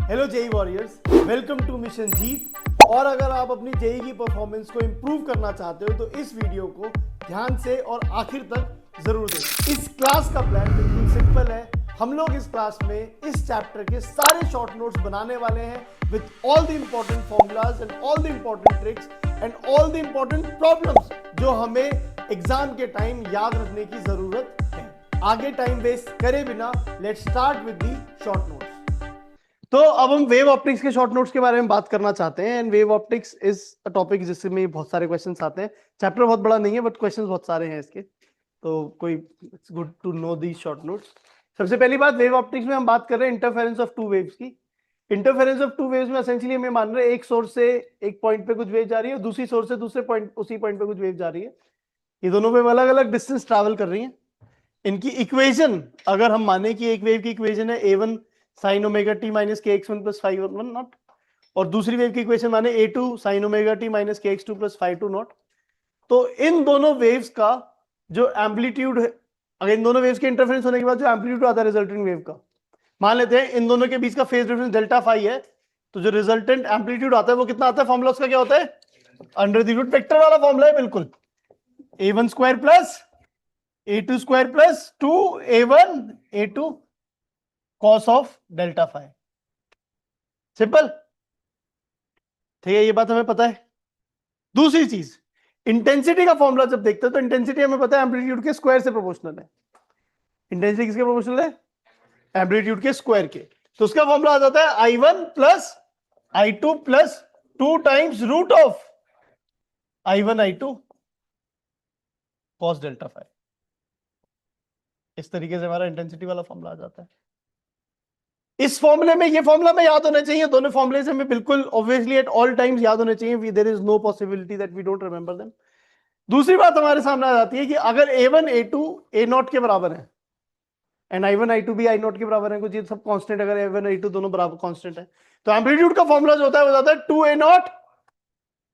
Hello JEE warriors, welcome to mission Jeet. और अगर आप अपनी जेई की परफॉर्मेंस को इंप्रूव करना चाहते हो तो इस वीडियो को ध्यान से और आखिर तक जरूर देखें। इस क्लास का प्लान बिल्कुल सिंपल है। हम लोग इस क्लास में इस चैप्टर के सारे शॉर्ट नोट्स बनाने वाले हैं with all the important formulas and all the important tricks and all the important problems जो हमें एग्जाम के टाइम याद रखने की जरूरत है। आगे टाइम वेस्ट करे बिना let's start with the short notes. तो अब हम वेव ऑप्टिक्स के शॉर्ट नोट्स के बारे में बात करना चाहते हैं। And wave optics is a topic जिसमें बहुत सारे क्वेश्चंस आते हैं। चैप्टर बहुत बड़ा नहीं है बट क्वेश्चंस बहुत सारे हैं इसके, तो कोई it's good to know these short notes. सबसे पहली बात, वेव ऑप्टिक्स में हम बात कर रहे हैं इंटरफेरेंस ऑफ टू वेव्स की। इंटरफेरेंस ऑफ टू वेव्स में एसेंशियली हमें मान रहे हैं एक सोर्स से एक पॉइंट पे कुछ वेव जा रही है और दूसरी सोर्स से दूसरे पॉइंट उसी पॉइंट पे कुछ वेव जा रही है। ये दोनों वेव अलग अलग डिस्टेंस ट्रैवल कर रही हैं। इनकी इक्वेशन अगर हम माने कि एक वेव की इक्वेशन है a1 sin omega t minus k x one plus five one naught, और दूसरी वेव की इक्वेशन माने a2 sin omega t minus k x two plus five two naught, तो इन दोनों वेव्स का जो एम्पलीट्यूड है, अगर इन दोनों वेव्स के इंटरफेरेंस होने के बाद जो एम्पलीट्यूड आता है रिजल्टेंट वेव का, मान लेते हैं इन दोनों के बीच का फेज डिफरेंस डेल्टा फाई है, तो जो रिजल्टेंट एम्पलीट्यूड आता है वो कितना आता है? फॉर्मूला उसका क्या होता है? अंडर द रूट वेक्टर वाला फॉर्मूला है बिल्कुल, a1 square plus a2 square plus 2a1 a2 cos of delta phi. Simple, ठीक है, ये बात हमें पता है। दूसरी चीज, इंटेंसिटी का फॉर्मूला जब देखते हैं तो इंटेंसिटी हमें पता है एम्पलीट्यूड के स्क्वायर से प्रोपोर्शनल है। इंटेंसिटी किसके प्रोपोर्शनल है? एम्पलीट्यूड के स्क्वायर के। तो उसका फॉर्मूला आ जाता है I1 plus I2 plus 2 times root of I1 I2 cos delta phi. इस तरीके से हमारा इंटेंसिटी वाला फॉर्मूला आ जाता है। इस फॉर्मूले में, ये फॉर्मूला में याद होना चाहिए, दोनों फॉर्मूले से हमें बिल्कुल ऑब्वियसली एट ऑल टाइम्स याद होने चाहिए। There is no possibility that we don't remember them. दूसरी बात हमारे सामने आ जाती है कि अगर a1 a2 a0 के बराबर है एंड I1 I2 भी I0 के बराबर है, कुछ ये सब कांस्टेंट, अगर A1 A2 दोनों बराबर कांस्टेंट है तो एम्पलीट्यूड का फॉर्मूला जो होता है वो जाता है 2a0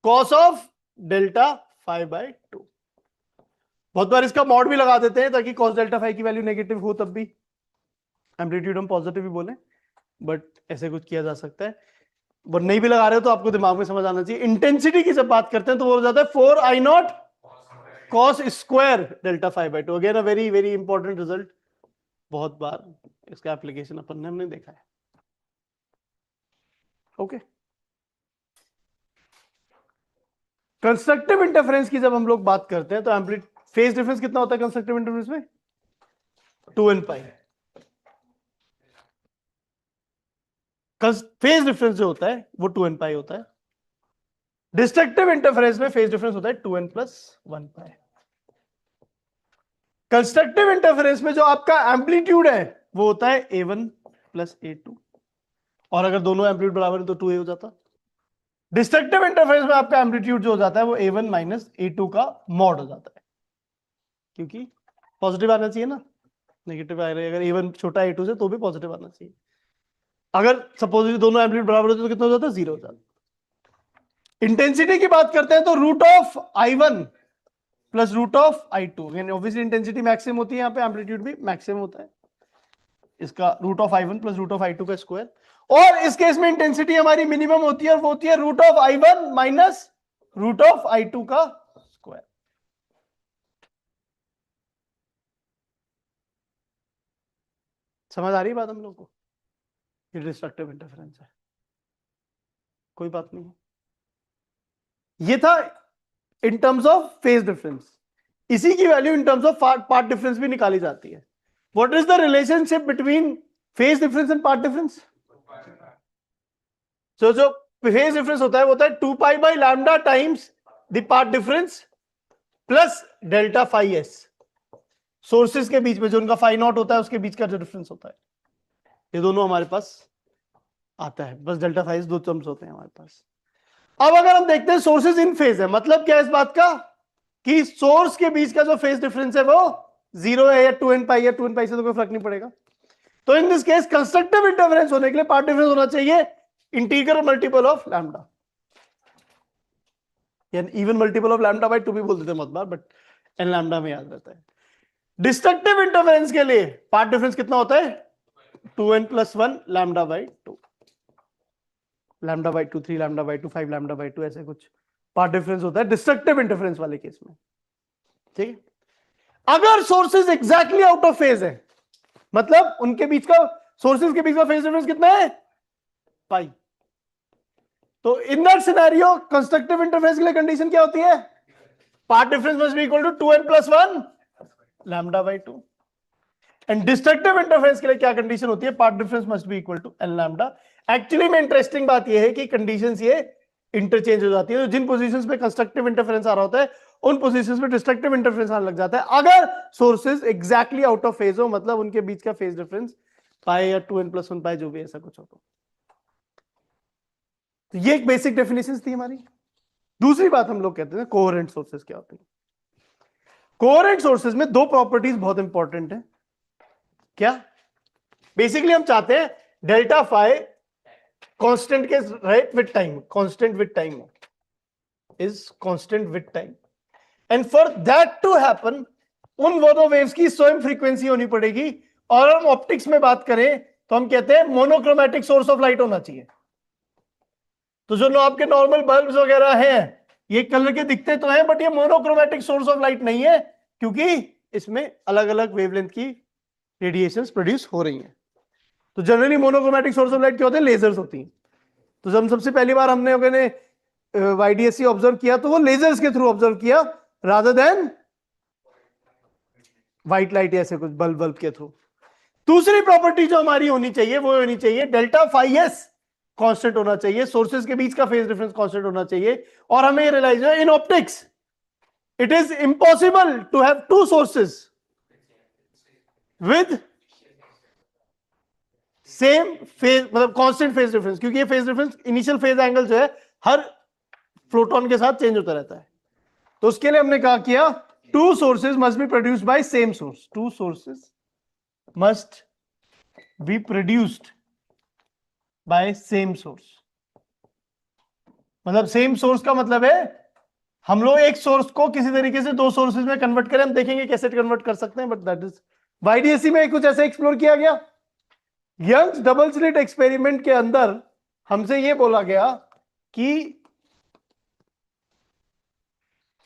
cos of delta phi by 2। बहुत बार इसका मॉड भी लगा देते हैं ताकि cos डेल्टा फाई की वैल्यू नेगेटिव हो तब भी एम्पलीट्यूड हम पॉजिटिव भी बोले, बट ऐसे कुछ किया जा सकता है। बट नहीं भी लगा रहे हो तो आपको दिमाग में समझ आना चाहिए। इंटेंसिटी की जब बात करते हैं तो वो हो जाता है 4I0 cos square delta phi by 2। Again a very very important result, बहुत बार इसका एप्लीकेशन अपन ने हमने देखा है। ओके, कंस्ट्रक्टिव इंटरफेरेंस की जब हम लोग बात करते हैं तो एम्पलीट्यूड फेज डिफरेंस कितना होता है कंस्ट्रक्टिव इंटरफेरेंस में? 2n पाई। फेज डिफरेंस जो होता है वो 2n पाई होता है। डिस्ट्रक्टिव इंटरफेरेंस में फेज डिफरेंस होता है 2n प्लस 1 पाई। कंस्ट्रक्टिव इंटरफेरेंस में जो आपका एम्पलीट्यूड है वो होता है a1 प्लस a2, और अगर दोनों एम्पलीट्यूड बराबर है तो 2a हो जाता। डिस्ट्रक्टिव इंटरफेरेंस में आपका एम्पलीट्यूड जो हो जाता है वो a1 माइनस a2 का मॉड हो जाता है, क्योंकि पॉजिटिव आना चाहिए ना, नेगेटिव आ रहा है। अगर a1 छोटा a2 से तो भी पॉजिटिव आना चाहिए। अगर सपोज दोनों एम्पलीट्यूड बराबर होते तो कितना हो जाता है? 0 हो जाता। इंटेंसिटी की बात करते हैं तो root of I1 plus root of I2, यानी ऑब्वियसली इंटेंसिटी मैक्सिमम होती है, यहाँ पे एम्पलीट्यूड भी मैक्सिमम होता है। इसका root of I1 plus root of I2 का स्क्वायर, और इस केस में इंटेंसिटी हमारी मिनिमम होती है और वो होती है root of I1 minus root of I2 का स्क्वायर। समझ आ रही है बात हम लोग को? ये डिस्ट्रक्टिव इंटरफेरेंस है, कोई बात नहीं है। ये था in terms of phase difference. इसी की value in terms of path difference भी निकाली जाती है। What is the relationship between phase difference and path difference? जो फेज डिफरेंस होता है वो होता है 2 pi by lambda times the path difference plus delta phi s. Sources के बीच में जो उनका फाई नॉट होता है उसके बीच का जो डिफरेंस होता है, ये दोनों हमारे पास आता है। बस डेल्टा फाई एस दो टर्म्स होते हैं हमारे पास। अब अगर हम देखते हैं सोर्सेज इन फेज है, मतलब क्या है इस बात का कि सोर्स के बीच का जो फेज डिफरेंस है वो 0 है या 2n पाई है, 2n पाई से तो कोई फर्क नहीं पड़ेगा। तो in this case constructive interference होने के लिए पार्ट डिफरेंस होना चाहिए इंटीग्रल मल्टीपल ऑफ लैम्डा, यानी even multiple of lambda by 2 भी बोल देते हैं बहुत बार, बट एन लैम्डा में याद रहता है। डिस्ट्रक्टिव इंटरफेरेंस के लिए पार्ट डिफरेंस कितना होता है? 2n plus 1 lambda by 2। Lambda by to, 3 lambda by to, 5 lambda by to, ऐसे कुछ पार्ट डिफरेंस होता है डिस्ट्रक्टिव इंटरफेरेंस वाले केस में। ठीक है, अगर sources exactly out of phase है, मतलब उनके बीच का, सोर्सेज के बीच का फेज डिफरेंस कितना है, पाई, तो in that scenario constructive interference के लिए कंडीशन क्या होती है, path difference must be equal to 2n + 1 lambda by two. And destructive interference के लिए क्या कंडीशन होती है, path difference must be equal to n lambda. Actually में इंटरेस्टिंग बात यह है कि कंडीशंस ये इंटरचेंज हो जाती है, तो जिन पोजीशंस पे कंस्ट्रक्टिव इंटरफेरेंस आ रहा होता है उन पोजीशंस पे डिस्ट्रक्टिव इंटरफेरेंस आने लग जाता है, अगर sources exactly out of phase हो, मतलब उनके बीच का फेज डिफरेंस पाई या 2n + 1 पाई जो भी ऐसा कुछ हो। तो ये एक बेसिक डेफिनेशन थी हमारी। दूसरी बात हम लोग कहते हैं कोहेरेंट सोर्सेज क्या होते हैं। कोहेरेंट सोर्सेज में दो प्रॉपर्टीज बहुत इंपॉर्टेंट है। क्या, बेसिकली हम चाहते हैं डेल्टा फाई कांस्टेंट के right with time, constant with time is constant with time, and for that to happen उन दोनों वेव्स की स्वयं फ्रीक्वेंसी होनी पड़ेगी। और हम ऑप्टिक्स में बात करें तो हम कहते हैं मोनोक्रोमैटिक सोर्स ऑफ लाइट होना चाहिए। तो जो आपके नॉर्मल बल्ब्स वगैरह हैं ये कलर के दिखते तो हैं, बट ये मोनोक्रोमैटिक सोर्स ऑफ लाइट नहीं है, क्योंकि इसमें अलग अलग वेवलेंथ की रेडिएशंस प्रोड्यूस हो रही हैं। तो generally monochromatic source of light क्या होते हैं, लेजर्स होती हैं। तो जब सबसे पहली बार हमने YDSC ऑब्जर्व किया तो वो लेजर्स के थ्रू ऑब्जर्व किया रादर देन व्हाइट लाइट ऐसे कुछ बल्ब के थ्रू। दूसरी प्रॉपर्टी जो हमारी होनी चाहिए वो होनी चाहिए डेल्टा फाई एस कांस्टेंट होना चाहिए, सोर्सेज के बीच का फेज डिफरेंस कांस्टेंट होना चाहिए। और हमें रियलाइज है in optics it is impossible to have two sources with same phase, मतलब कांस्टेंट फेज डिफरेंस, क्योंकि ये phase difference initial phase angle जो है हर प्रोटॉन के साथ चेंज होता रहता है। तो उसके लिए हमने कहा किया two sources must be produced by same source, two sources must be produced by same source. मतलब सेम सोर्स का मतलब है हम लोग एक सोर्स को किसी तरीके से दो सोर्सेज में कन्वर्ट करें, हम देखेंगे कैसे कन्वर्ट कर सकते हैं, बट दैट इज YDSC में कुछ ऐसा एक्सप्लोर किया गया। यंग्स डबल स्लिट एक्सपेरिमेंट के अंदर हमसे यह बोला गया कि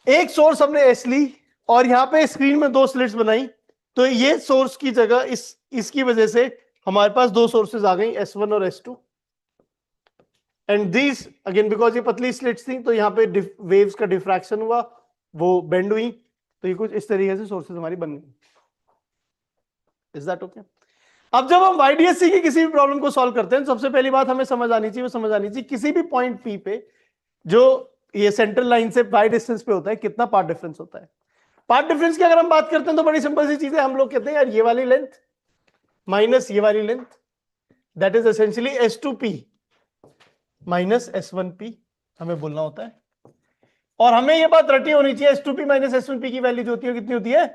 एक सोर्स हमने एस ली और यहां पे स्क्रीन में दो स्लिट्स बनाई, तो ये सोर्स की जगह इसकी वजह से हमारे पास दो सोर्सेज आ गई S1 और S2, and this again because ये पतली स्लिट्स थी तो यहां पे वेव्स का डिफ्रैक्शन हुआ, वो बेंड हुई, तो ये कुछ इस तरीके से सोर्सेज हमारी बन गई। Is that okay? अब जब हम YDSC की किसी भी प्रॉब्लम को सॉल्व करते हैं सबसे पहली बात हमें समझ आनी चाहिए, वो समझ आनी चाहिए किसी भी पॉइंट P पे जो ये सेंट्रल लाइन से बाय डिस्टेंस पे होता है कितना पार्ट डिफरेंस होता है। पार्ट डिफरेंस की अगर हम बात करते हैं तो बड़ी सिंपल सी चीज है, हम लोग कहते हैं यार ये वाली लेंथ माइनस ये वाली length that is essentially S2P minus S1P हमें बोलना होता है। और हमें ये बात रटी होनी चाहिए S2P माइनस S1P की वैल्यू जो होती है कितनी होती है,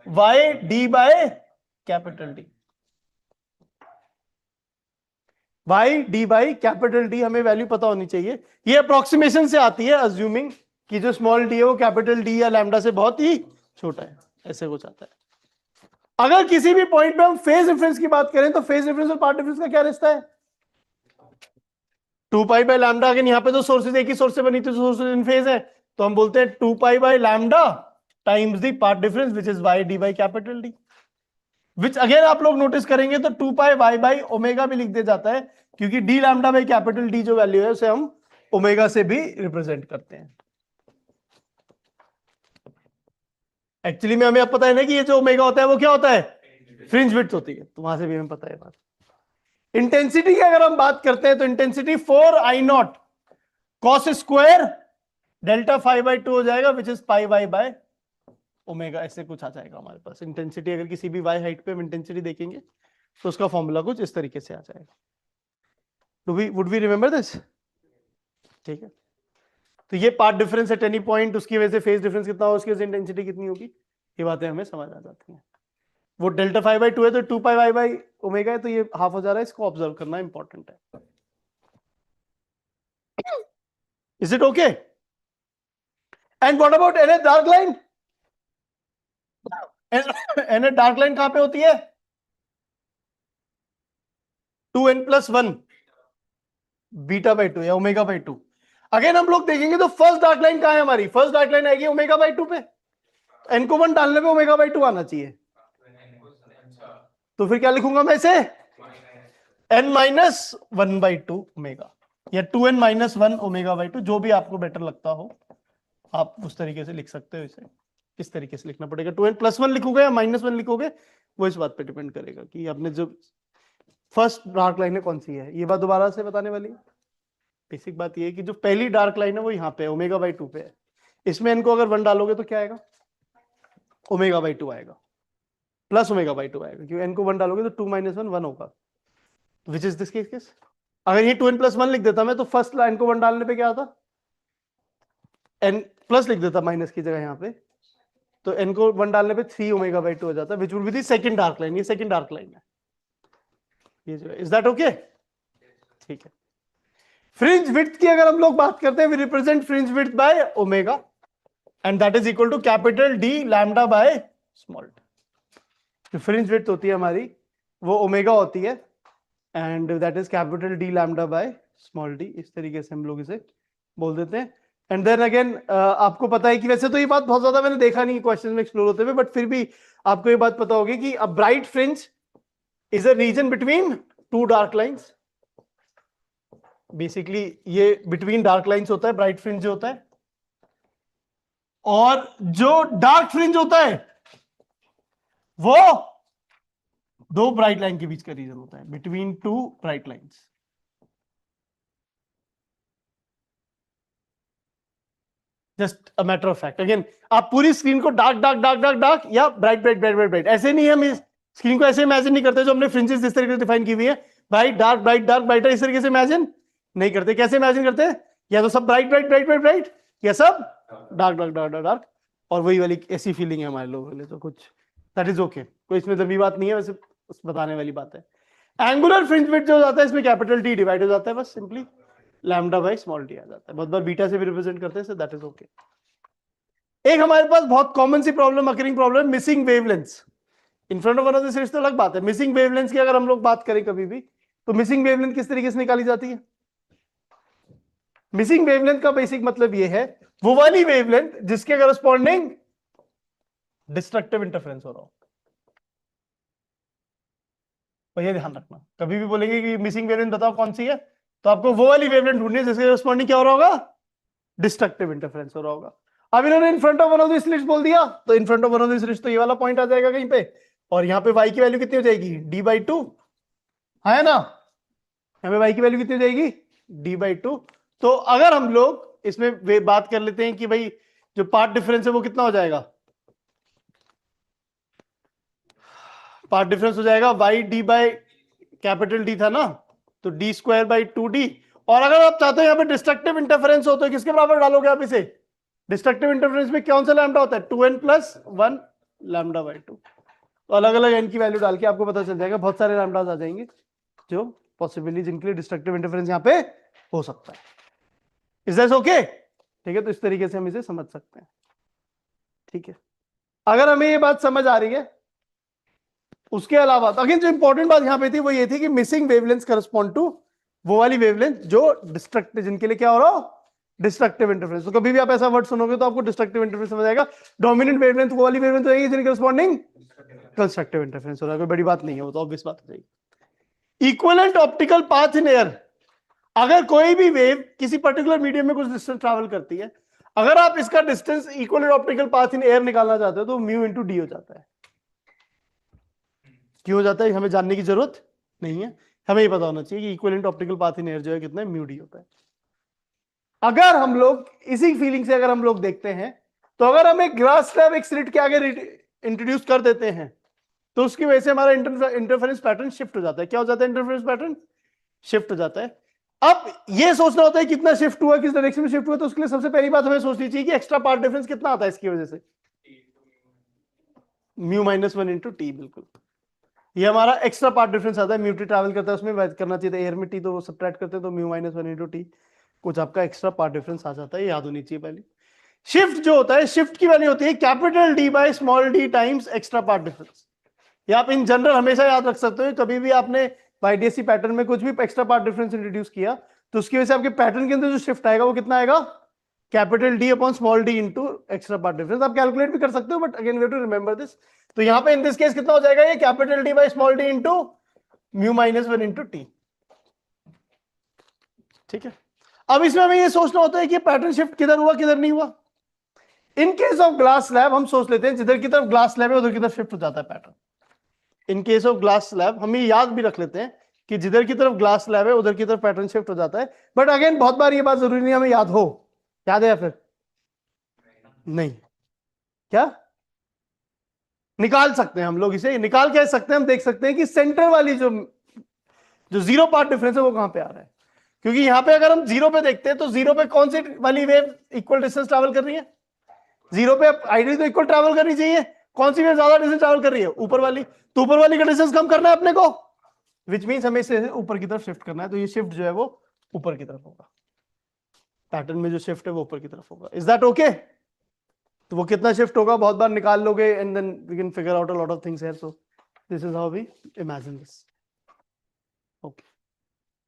YD by capital D, YD by capital D हमें वैल्यू पता होनी चाहिए। ये अप्रोक्सीमेशन से आती है, अज्यूमिंग कि जो स्मॉल d है वो कैपिटल D या लैम्डा से बहुत ही छोटा है, ऐसे कुछ आता है। अगर किसी भी पॉइंट पे हम फेज डिफरेंस की बात करें तो फेज डिफरेंस और पार्ट डिफरेंस का क्या रिश्ता है, 2 पाई बाय लैम्डा। अगर यहाँ पे तो सोर्सेज एक ही सोर्स से बनी थी, सोर्सेज इन फेज है, तो हम बोलते हैं 2 pi by lambda times the path difference which is YD by capital D, which again आप लोग नोटिस करेंगे तो 2 पाई Y बाई ओमेगा भी लिख दिया जाता है, क्योंकि D lambda by capital D जो वैल्यू है उसे हम ओमेगा से भी रिप्रेजेंट करते हैं। एक्चुअली में हमें अब पता है ना कि ये जो ओमेगा होता है वो क्या होता है, फ्रिंज विड्थ होती है, तो वहां से भी हमें पता है बात। इंटेंसिटी की अगर हम बात करते हैं तो intensity 4I0 cos square delta phi by 2 हो जाएगा, which is pi y by omega, ऐसे कुछ आ जाएगा हमारे पास। इंटेंसिटी अगर किसी भी y हाइट पे हम इंटेंसिटी देखेंगे तो उसका फॉर्मूला कुछ इस तरीके से आ जाएगा। Would we remember this? ठीक है, तो ये path difference at any point, उसकी वजह से फेज डिफरेंस कितना हो, उसकी वजह से इंटेंसिटी कितनी होगी, ये बातें हमें समझ आ जाती हैं। वो डेल्टा फाई बाई 2 है तो 2 पाई वाई बाई ओमेगा है, तो ये हाफ हो जा रहा है, इसको ऑब्जर्व करना इंपॉर्टेंट है। Is it okay? And what about an dark line? An dark line कहां पे होती है, 2n + 1 बीटा बाई टू या ओमेगा बाई टू। अगेन हम लोग देखेंगे तो फर्स्ट डार्क लाइन कहां है हमारी, फर्स्ट डार्क लाइन आएगी ओमेगा बाई टू पे, एन को 1 डालने पे ओमेगा बाई टू आना चाहिए, तो फिर क्या लिखूंगा मैं इसे, एन माइनस 1/2 ओमेगा या 2n minus 1 omega by to, जो भी आपको बेटर लगता हो आप उस तरीके से लिख सकते हो। इसे किस तरीके से लिखना पड़ेगा, 2n प्लस 1 लिखोगे या माइनस 1 लिखोगे, वो इस बात पे डिपेंड करेगा कि आपने जो फर्स्ट डार्क लाइन है कौन सी है। ये बात दोबारा से बताने वाली है, बेसिक बात ये है कि जो पहली डार्क लाइन है वो यहाँ पे ओमेगा बाई टू पे है, इसमें इनको अगर 1 डालोगे तो क्या आएगा, ओमेगा बाई टू आएगा, प्लस ओमेगा बाई टू आएगा, क्योंकि n को 1 डालोगे तो 2 माइनस 1 1 होगा, विच इज दिस केस। अगर ये 2n प्लस 1 लिख देता मैं तो फर्स्ट लाइन को 1 डालने पे क्या आता, n प्लस लिख देता माइनस की जगह यहाँ पे, तो n को 1 डालने पे 3 ओमेगा बाई टू हो जाता है, which will be the second dark line. ये सेकंड डार्क लाइन है ये जो है, इज दैट ओके, ठीक है। फ्रिंज विड्थ की अगर हम लोग बात करते हैं, we represent fringe width by omega and that is equal to capital D lambda by small D. जो फ्रिंज विड्थ होती है हमारी वो ओमेगा होती है and that is capital D lambda by small D, इस तरीके से हम लोग इसे बोल देते हैं। एंड देन अगेन आपको पता है कि वैसे तो ये बात बहुत ज्यादा मैंने देखा नहीं क्वेश्चन में एक्सप्लोर होते हुए, बट फिर भी आपको ये बात पता होगी कि a bright fringe is a region between two dark lines. Basically ये बिटवीन डार्क लाइंस होता है ब्राइट फ्रिंज जो होता है, और जो डार्क फ्रिंज होता है वो दो ब्राइट लाइन के बीच का रीजन होता है, between two bright lines. Just a matter of fact. Again आप पूरी स्क्रीन को dark dark dark dark dark या bright bright bright bright bright ऐसे नहीं, हम इस स्क्रीन को ऐसे इमेजिन नहीं करते जो हमने फ्रिंजेस इस तरीके से डिफाइन की हुई है, bright dark bright dark bright इस तरीके से इमेजिन नहीं करते। कैसे इमेजिन करते हैं, या तो सब bright bright bright bright bright या सब डार्क डार्क डार्क डार्क, और वही वाली ऐसी फीलिंग है हमारे लोगों के लिए, तो कुछ दैट इज ओके, कोई इसमें दबी बात नहीं है, वैसे बताने वाली बात है। एंगुलर फ्रिंज विड्थ जो जाता है इसमें कैपिटल टी डिवाइड हो जाता है, बस simply lambda by small t आ जाता है, बहुत बार बीटा से भी रिप्रेजेंट करते हैं, सो दैट इज ओके। एक हमारे पास बहुत कॉमन सी problem occurring problem, missing wavelengths in front of one of the series, तो अलग बात है। मिसिंग वेवलेंथ्स की अगर हम लोग बात करें कभी भी, तो मिसिंग वेवलेंथ किस तरीके से निकाली जाती है। मिसिंग वेवलेंथ का बेसिक मतलब ये है वो वाली वेवलेंथ जिसके करस्पॉन्डिंग डिस्ट्रक्टिव इंटरफेरेंस हो रहा हो। भैया ध्यान रखना, कभी भी बोलेंगे कि मिसिंग वेवलेंथ बताओ कौन सी है, तो आपको वो वाली वेवलेंथ ढूंढनी है जिसके करस्पॉन्डिंग क्या हो रहा होगा, डिस्ट्रक्टिव इंटरफेरेंस हो रहा होगा। अब इन्होंने इन front of one of this list बोल दिया, तो इन front of one of this list तो ये वाला पॉइंट आ जाएगा कहीं पे, और यहाँ पे y की वैल्यू कितनी हो जाएगी, d/2 है ना, यहाँ पे y की वैल्यू कितनी हो जाएगी, d/2। तो अगर हम लोग इसमें बात कर लेते हैं कि भाई जो पार्ट डिफरेंस है वो कितना हो जाएगा, पार्ट डिफरेंस हो जाएगा y d by capital D था ना, तो d²/2d। और अगर आप चाहते हो यहाँ पे डिस्ट्रक्टिव इंटरफेरेंस हो तो किसके बराबर डालोगे आप इसे, डिस्ट्रक्टिव इंटरफेरेंस में कौन सा लैम्डा होता है, 2n प्लस 1 λ/2। तो अलग अलग n की वैल्यू डाल के आपको पता चल जाएगा, बहुत सारे लैम्डास आ जाएंगे जो पॉसिबली जिनके लिए डिस्ट्रक्टिव इंटरफेरेंस यहाँ पे हो सकता है। इज दैट ओके, ठीक है, तो इस तरीके से हम इसे समझ सकते हैं। ठीक है, अगर हमें ये बात समझ आ रही है, उसके अलावा तो अगेन जो इंपॉर्टेंट बात यहां पे थी वो ये थी कि मिसिंग वेवलेंथ करस्पॉन्ड टू वो वाली वेवलेंथ जो डिस्ट्रक्टिव, जिनके लिए क्या हो रहा हो, डिस्ट्रक्टिव इंटरफेरेंस। तो कभी भी आप ऐसा वर्ड सुनोगे तो आपको डिस्ट्रक्टिव इंटरफेरेंस समझ आएगा। डोमिनेंट वेवलेंथ वो वाली वेवलेंथ रहेगी जिनके करस्पॉन्डिंग कंस्ट्रक्टिव इंटरफेरेंस हो रहा है, कोई बड़ी बात नहीं है, वो तो ऑब्वियस बात हो जाएगी। Equivalent optical path in air, अगर कोई भी वेव किसी पर्टिकुलर मीडियम में कुछ डिस्टेंस ट्रैवल करती है, अगर आप इसका distance equivalent optical path in air निकालना चाहते हो तो म्यू इंटू डी हो जाता है। क्यों हो जाता है हमें जानने की जरूरत नहीं है, हमें ये पता होना चाहिए कि equivalent optical path in air जो है कितना है, म्यू डी होता है। अगर हम लोग इसी फीलिंग से अगर हम लोग देखते हैं, तो अगर हम एक ग्रास स्लैब एक स्लिट के आगे इंट्रोड्यूस कर देते हैं तो उसकी वजह से हमारा इंटरफेरेंस पैटर्न शिफ्ट हो जाता है। क्या हो जाता है, इंटरफेरेंस पैटर्न शिफ्ट हो जाता है। अब ये सोचना होता है कितना शिफ्ट हुआ, किस डायरेक्शन में शिफ्ट हुआ, तो उसके लिए सबसे पहली बात हमें सोचनी चाहिए कि एक्स्ट्रा पार्ट डिफरेंस कितना आता है इसकी वजह से, μ-1 इंटू टी। बिल्कुल, ये हमारा एक्स्ट्रा पार्ट डिफरेंस आता है, म्यू टी ट्रैवल करता है, उसमें करना चाहिए था एयर में टी, तो वो सब्ट्रैक्ट करते हैं तो μ-1 इंटू टी, कुछ आपका एक्स्ट्रा पार्ट डिफरेंस आ जाता है, याद होनी चाहिए पहले। शिफ्ट जो होता है, शिफ्ट की वैल्यू होती है capital D bye small D times extra path difference. ये आप इन जनरल हमेशा याद रख सकते हो, कभी भी आपने वाईडीएससी पैटर्न में कुछ भी एक्स्ट्रा पार्ट डिफरेंस इंट्रोड्यूस किया तो उसकी वजह से आपके पैटर्न के अंदर जो शिफ्ट आएगा वो कितना आएगा, capital D upon small D into extra path difference. आप कैलकुलेट भी कर सकते हो, but again we have to remember this. तो यहां पे इन दिस केस कितना हो जाएगा, ये capital D by small D into mu minus 1 into T. ठीक है, अब इसमें हमें ये सोचना होता है कि पैटर्न शिफ्ट किधर हुआ किधर नहीं हुआ। इन केस ऑफ ग्लास स्लैब हम सोच लेते हैं जिधर की तरफ ग्लास स्लैब है उधर की तरफ शिफ्ट हो जाता है pattern. In case of glass slab हम ये याद भी रख लेते हैं कि जिधर की तरफ ग्लास स्लैब है उधर की तरफ पैटर्न शिफ्ट हो जाता है। बट अगेन बहुत बार ये बात जरूरी नहीं हमें याद हो, याद है या फिर नहीं, क्या निकाल सकते हैं हम लोग, इसे निकाल क्या सकते हैं, हम देख सकते हैं कि सेंटर वाली जो जो जीरो पार्ट डिफरेंस है वो कहां पे आ रहा है। क्योंकि यहां पे अगर हम जीरो पे देखते हैं तो जीरो पे कौन सी वाली वेव इक्वल डिस्टेंस ट्रैवल कर रही है, जीरो पे आइडियली तो इक्वल ट्रैवल करनी चाहिए। कौन सी वेव ज्यादा डिस्टेंस ट्रैवल कर रही है, ऊपर वाली। तो ऊपर वाली का डिस्टेंस कम करना है अपने को, विच मींस हमें इसे ऊपर की तरफ शिफ्ट करना है। तो ये शिफ्ट जो है वो ऊपर की तरफ होगा, पैटर्न में जो शिफ्ट है वो ऊपर की तरफ होगा। Is that okay? तो वो कितना शिफ्ट होगा बहुत बार निकाल लोगे and then we can figure out a lot of things here. So this is how we imagine this. Okay,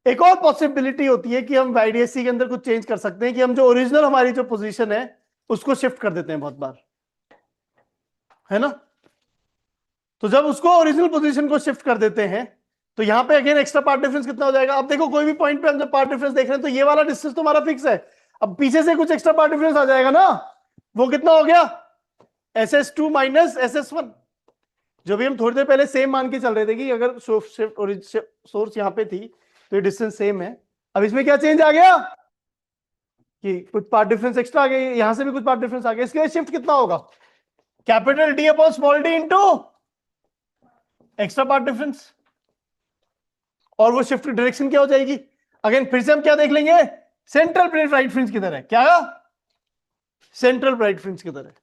एक और पॉसिबिलिटी होती है कि हम वाईडीएससी के अंदर कुछ चेंज कर सकते हैं कि हम जो ओरिजिनल हमारी जो पोजीशन है उसको शिफ्ट कर देते हैं बहुत बार, है ना। तो जब उसको ओरिजिनल पोजीशन को शिफ्ट कर देते हैं तो यहां पे अगेन एक्स्ट्रा पार्ट डिफरेंस कितना हो जाएगा। अब देखो कोई भी पॉइंट पे हम जब पार्ट डिफरेंस देख रहे हैं तो ये वाला डिस्टेंस तो हमारा फिक्स है। अब पीछे से कुछ एक्स्ट्रा पार्ट डिफरेंस आ जाएगा ना, वो कितना हो गया, SS2 माइनस SS1। जो भी हम थोड़ी देर पहले सेम मान के चल रहे थे कि अगर सोर्स यहां पे थी तो ये डिस्टेंस सेम है। अब इसमें क्या चेंज आ गया कि कुछ पार्ट डिफरेंस एक्स्ट्रा आ गया, यहां से भी कुछ पार्ट डिफरेंस आ गया। इसके लिए शिफ्ट कितना होगा, capital D upon small D into extra path difference. और वो शिफ्ट डायरेक्शन क्या हो जाएगी, अगेन फिर से हम क्या देख लेंगे, सेंट्रल राइट फ्रिंज किधर है, क्या सेंट्रल राइट फ्रिंज किधर है।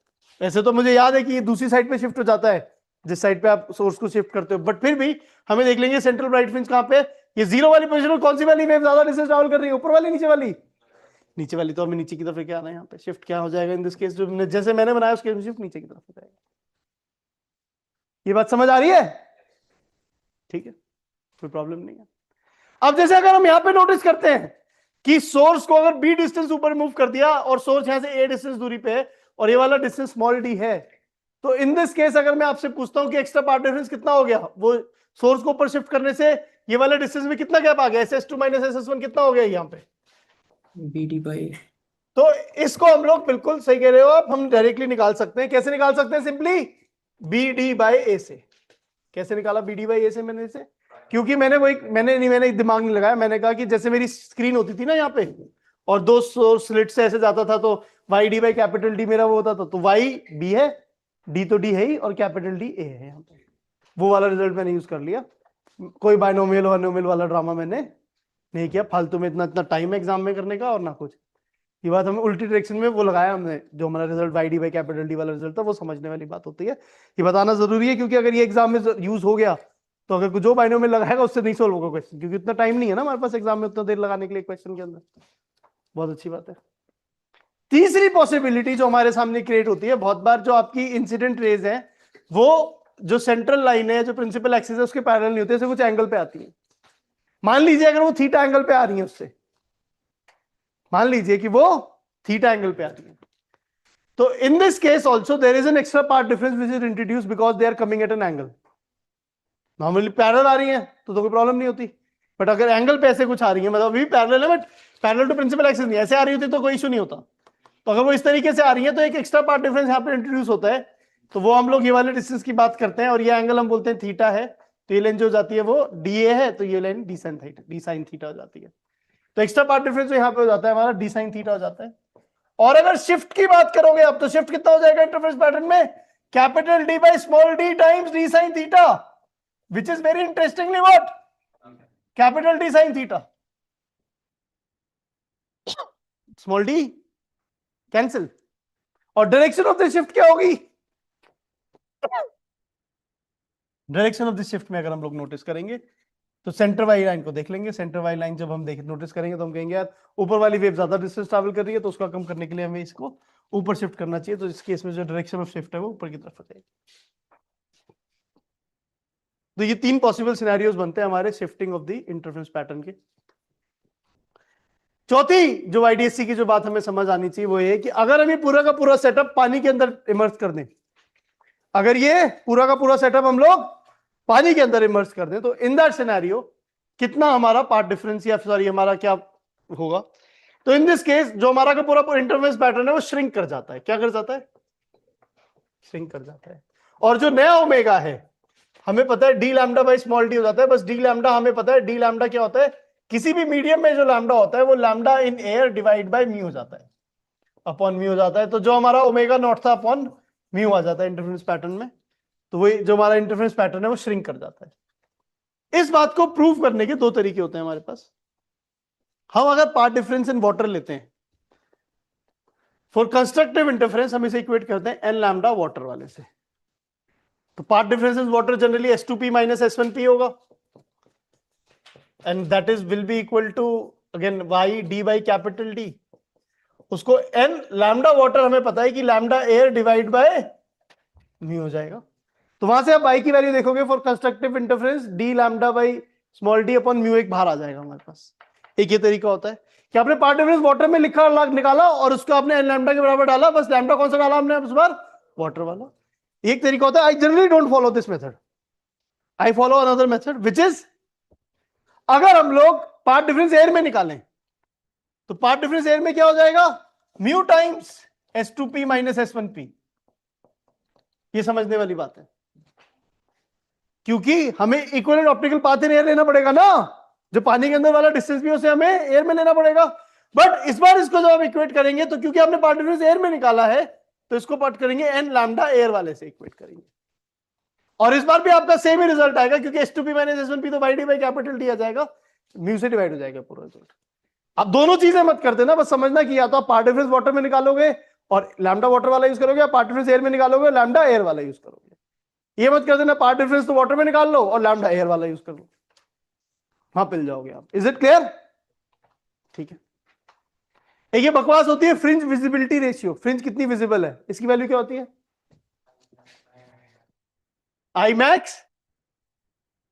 वैसे तो मुझे याद है कि ये दूसरी साइड पे शिफ्ट हो जाता है जिस साइड पे आप सोर्स को शिफ्ट करते हो, बट फिर भी हमें देख लेंगे सेंट्रल राइट फ्रिंज कहां पे। ये जीरो वाली पोजीशन में कौन सी वाली वेव ज्यादा डिस्टेंस ट्रैवल कर रही है, ऊपर वाली नीचे वाली, नीचे वाली। तो हमें नीचे की तरफ क्या आना है, यहाँ पे शिफ्ट क्या हो जाएगा इन दिस केस, जो जैसे मैंने बनाया उसके शिफ्ट नीचे की तरफ हो जाएगा। ये बात समझ आ रही है, ठीक है, कोई प्रॉब्लम नहीं है। अब जैसे अगर हम यहां पे नोटिस करते हैं कि सोर्स को अगर b डिस्टेंस ऊपर मूव कर दिया और सोर्स यहां से a डिस्टेंस दूरी पे है और ये वाला डिस्टेंस स्मॉल d है, तो इन दिस केस अगर मैं आपसे पूछता हूं कि एक्स्ट्रा पार्ट डिफरेंस कितना हो गया, वो सोर्स को ऊपर शिफ्ट करने से ये वाला डिस्टेंस में कितना गैप आ गया, SS2 माइनस SS1 कितना हो गया यहां पे, BD बाई। तो इसको हम लोग बिल्कुल सही कह रहे हो आप, हम डायरेक्टली निकाल सकते हैं। कैसे निकाल सकते हैं, सिंपली BD बाई A से। कैसे निकाला BD बाई A से मैंने इसे, क्योंकि मैंने दिमाग नहीं लगाया, मैंने कहा कि जैसे मेरी स्क्रीन होती थी ना यहाँ पे और दो स्लिट से ऐसे जाता था तो y D by capital D मेरा वो होता था, तो वाई बी है, डी तो डी है ही और कैपिटल डी ए है यहाँ पे। वो वाला रिजल्ट मैंने यूज कर लिया, कोई बायनोमियल वायनोमियल वाला ड्रामा मैंने नहीं किया फालतू में, इतना इतना टाइम है एग्जाम में करने का और ना कुछ। ये बात हमें उल्टी डायरेक्शन में वो लगाया हमने, जो हमारा result y D by capital D वाला रिजल्ट था वो समझने वाली बात होती है, ये बताना जरूरी है। क्योंकि अगर ये एग्जाम में यूज हो गया तो अगर जो बाइनोमियल लगाएगा उससे नहीं सोल्व होगा क्वेश्चन, क्योंकि इतना टाइम नहीं है ना हमारे पास एग्जाम में उतना देर लगाने के लिए क्वेश्चन के अंदर। बहुत अच्छी बात है। तीसरी पॉसिबिलिटी जो हमारे सामने क्रिएट होती है बहुत बार, जो आपकी इंसिडेंट रेज है वो जो सेंट्रल लाइन है, जो प्रिंसिपल एक्सिस है उसके पैरेलल नहीं होती है, कुछ एंगल पे आती है। मान लीजिए अगर वो थीटा एंगल पे आ रही है उससे, मान लीजिए कि वो थीटा एंगल पे आ रही है, तो in this case also there is an extra path difference which is introduce because they are coming at an angle. Normally parallel आ रही है तो कोई प्रॉब्लम नहीं होती, बट अगर एंगल पे ऐसे कुछ आ रही है, मतलब अभी पैरेलल है but parallel to principal axis नहीं, ऐसे आ रही होती तो कोई इशू नहीं होता। तो अगर वो इस तरीके से आ रही है तो एक एक्स्ट्रा पार्ट डिफरेंस यहाँ पे इंट्रोड्यूस होता है, तो वो हम लोग ये वाले डिस्टेंस की बात करते हैं और ये एंगल हम बोलते हैं थीटा है। तो ये लाइन जो जाती है वो DA है, तो ये लाइन डी साइन थीटा हो जाती है। तो एक्स्ट्रा पार्ट डिफरेंस यहाँ पे हो जाता है हमारा डी साइन थीटा हो जाता है। और अगर शिफ्ट की बात करोगे अब, तो शिफ्ट कितना हो जाएगा इंटरफेरेंस पैटर्न में, capital D by small D times D sine theta, which is very interestingly what, capital D sin theta, small d cancel। और डायरेक्शन ऑफ द शिफ्ट क्या होगी, डायरेक्शन ऑफ द शिफ्ट में अगर हम लोग notice करेंगे तो सेंटर वाली लाइन को देख लेंगे। सेंटर वाली लाइन जब हम नोटिस करेंगे तो हम कहेंगे यार ऊपर वाली वेव ज्यादा डिस्टेंस ट्रैवल कर रही है, तो उसका कम करने के लिए हमें इसको ऊपर शिफ्ट करना चाहिए। तो इस केस में जो डायरेक्शन ऑफ शिफ्ट है वो ऊपर की तरफ हो जाएगी। तो ये तीन पॉसिबल सिनेरियोस बनते हैं हमारे shifting of the interference pattern के। चौथी जो YDSC की जो बात हमें समझ आनी चाहिए वो ये कि अगर हम ये पूरा का पूरा सेटअप पानी के अंदर इमर्स कर दें, अगर ये पूरा का पूरा सेटअप हम लोग पानी के अंदर इमर्स कर दें, तो इन दैट सिनेरियो कितना हमारा पार्ट डिफरेंस या सॉरी हमारा क्या होगा? तो इन दिस केस जो हमारा का पूरा इंटरफेरेंस पैटर्न है वो श्रिंक कर जाता है। क्या कर जाता है? श्रिंक कर जाता है। और जो नया ओमेगा है हमें पता है D lambda by small D हो जाता है। बस डी लैम्डा हमें पता है, डी लैम्डा क्या होता है? किसी भी मीडियम में जो लैम्डा होता है वो lambda in air divide by mu हो जाता है, अपॉन म्यू हो जाता है। तो जो हमारा ओमेगा नॉट था अपॉन म्यू आ जाता है इंटरफेरेंस पैटर्न में। तो वही जो हमारा इंटरफेरेंस पैटर्न है वो श्रिंक कर जाता है। इस बात को प्रूव करने के दो तरीके होते हैं हमारे पास। हम अगर पार्ट डिफरेंस इन वाटर लेते हैं फॉर कंस्ट्रक्टिव इंटरफेरेंस, हम इसे इक्वेट करते हैं एन लैम्डा वाटर वाले से। तो path difference in water generally S2P minus S1P होगा, and that is will be equal to again y d by capital D। उसको n लैम्डा वाटर हमें पता है कि lambda air divide by mu हो जाएगा। तो वहां से आप y की वैल्यू देखोगे for constructive interference d lambda by small d upon mu एक बाहर आ जाएगा हमारे पास। एक ये तरीका होता है कि आपने पार्ट डिफरेंस वाटर में लिखा निकाला और उसको आपने n लैम्डा के बराबर डाला, बस लैम्डा कौन सा डाला हमने उस बार? वाटर वाला। एक तरीका होता है। I generally don't follow this method, I follow another method which is, अगर हम लोग पार्ट डिफरेंस एयर में निकालें तो पार्ट डिफरेंस एयर में क्या हो जाएगा? Mu times S2P minus S1P। ये समझने वाली बात है, क्योंकि हमें equivalent optical path in air लेना पड़ेगा ना, जो पानी के अंदर वाला डिस्टेंस भी उसे हमें एयर में लेना पड़ेगा। बट इस बार इसको जब हम इक्वेट करेंगे तो क्योंकि आपने पार्ट डिफरेंस एयर में निकाला है तो इसको पार्ट करेंगे एन लैम्डा एयर वाले से इक्वेट करेंगे, और इस बार भी आपका सेम ही रिजल्ट आएगा, क्योंकि S2P माइनस S1P तो YD बाई कैपिटल D आ जाएगा, म्यू से डिवाइड हो जाएगा पूरा रिजल्ट। आप दोनों चीजें मत करते ना, बस समझना कि या तो आप पार्ट डिफरेंस वाटर में निकालोगे और लैम्डा वाटर वाला यूज करोगे, या पार्ट डिफरेंस एयर में निकालोगे लैम्डा एयर वाला यूज करोगे। ये मत कर देना पार्ट डिफरेंस तो वाटर में निकाल लो और लैम्डा एयर वाला यूज कर लो, वहां पिल जाओगे आप। Is it clear? ठीक है। एक ये बकवास होती है फ्रिंज विजिबिलिटी रेशियो। फ्रिंज कितनी विजिबल है, इसकी वैल्यू क्या होती है? आई मैक्स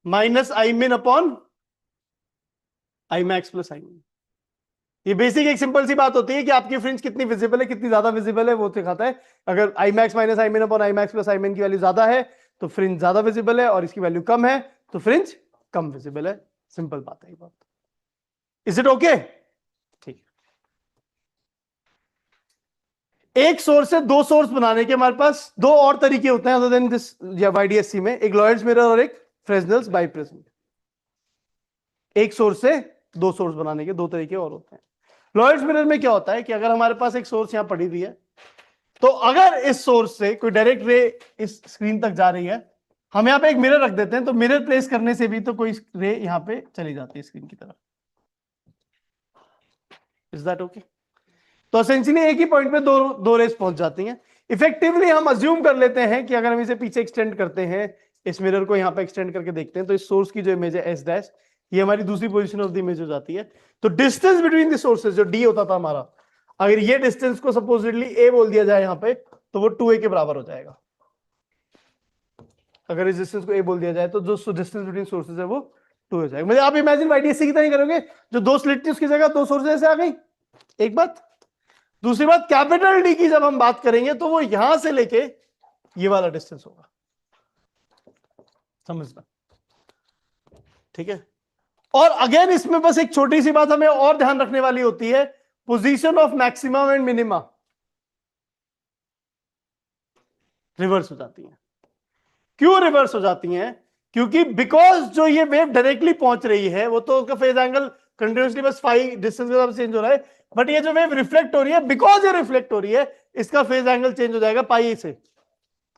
माइनस आई मिन अपॉन आई मैक्स प्लस आई मिन। ये बेसिक एक सिंपल सी बात होती है कि आपकी फ्रिंज कितनी विजिबल है, कितनी ज्यादा विजिबल है वो दिखाता है। अगर आई मैक्स माइनस आई मिन अपॉन आई मैक्स प्लस आई मिन की वैल्यू ज्यादा है तो फ्रिंज ज्यादा विजिबल है, और इसकी वैल्यू कम है तो फ्रिंज कम विजिबल है। सिंपल बात है ये बात। Is it okay? ठीक। एक सोर्स से दो सोर्स बनाने के हमारे पास दो और तरीके होते हैं अदर देन दिस या YDSC में, एक लॉयड्स मिरर और एक फ्रेस्नेल्स बाइप्रिज्म। एक सोर्स से दो सोर्स बनाने के दो तरीके और होते हैं। लॉयड्स मिरर में क्या होता है कि अगर हमारे पास एक सोर्स यहां पड़ी हुई है, तो अगर इस सोर्स से कोई डायरेक्ट रे इस स्क्रीन तक जा रही है, हम यहां पे एक मिरर रख देते हैं, तो मिरर प्लेस करने से भी तो कोई रे यहां पे चली जाती है स्क्रीन की तरफ। Is that okay? तो एसेंशियली एक ही पॉइंट पे दो रेस पहुंच जाती हैं। इफेक्टिवली हम अज्यूम कर लेते हैं कि अगर हम इसे पीछे एक्सटेंड करते हैं, इस मिरर को यहां पे एक्सटेंड करके देखते हैं, तो इस सोर्स की जो इमेज है S डैश, ये हमारी दूसरी पोजीशन ऑफ द इमेज हो जाती है। तो डिस्टेंस बिटवीन द सोर्सेज जो D होता था हमारा, अगर ये डिस्टेंस को सपोजिटली A बोल दिया जाए यहां पे, तो वो 2A के बराबर हो जाएगा। अगर इस डिस्टेंस को A बोल दिया जाए तो जो डिस्टेंस बिटवीन सोर्सेज है वो 2 हो जाएगा। मतलब आप इमेजिन YDSC की तरह ही करोगे, जो दो स्लिट थी उसकी जगह दो सोर्सेज ऐसे आ गई। एक बात। दूसरी बात, कैपिटल D की जब हम बात करेंगे तो वो यहां से लेके ये वाला डिस्टेंस होगा, समझना। ठीक है। और अगेन इसमें बस एक छोटी सी बात हमें और ध्यान रखने वाली होती है, position of maximum and minima reverse हो जाती है। क्यों रिवर्स हो जाती हैं? क्योंकि बिकॉज जो ये वेव डायरेक्टली पहुंच रही है वो तो उसका फेज एंगल कंटिन्यूसली बस फाई डिस्टेंस के साथ चेंज हो रहा है, बट ये जो वेव रिफ्लेक्ट हो रही है, बिकॉज ये रिफ्लेक्ट हो रही है, इसका फेज एंगल चेंज हो जाएगा पाई से।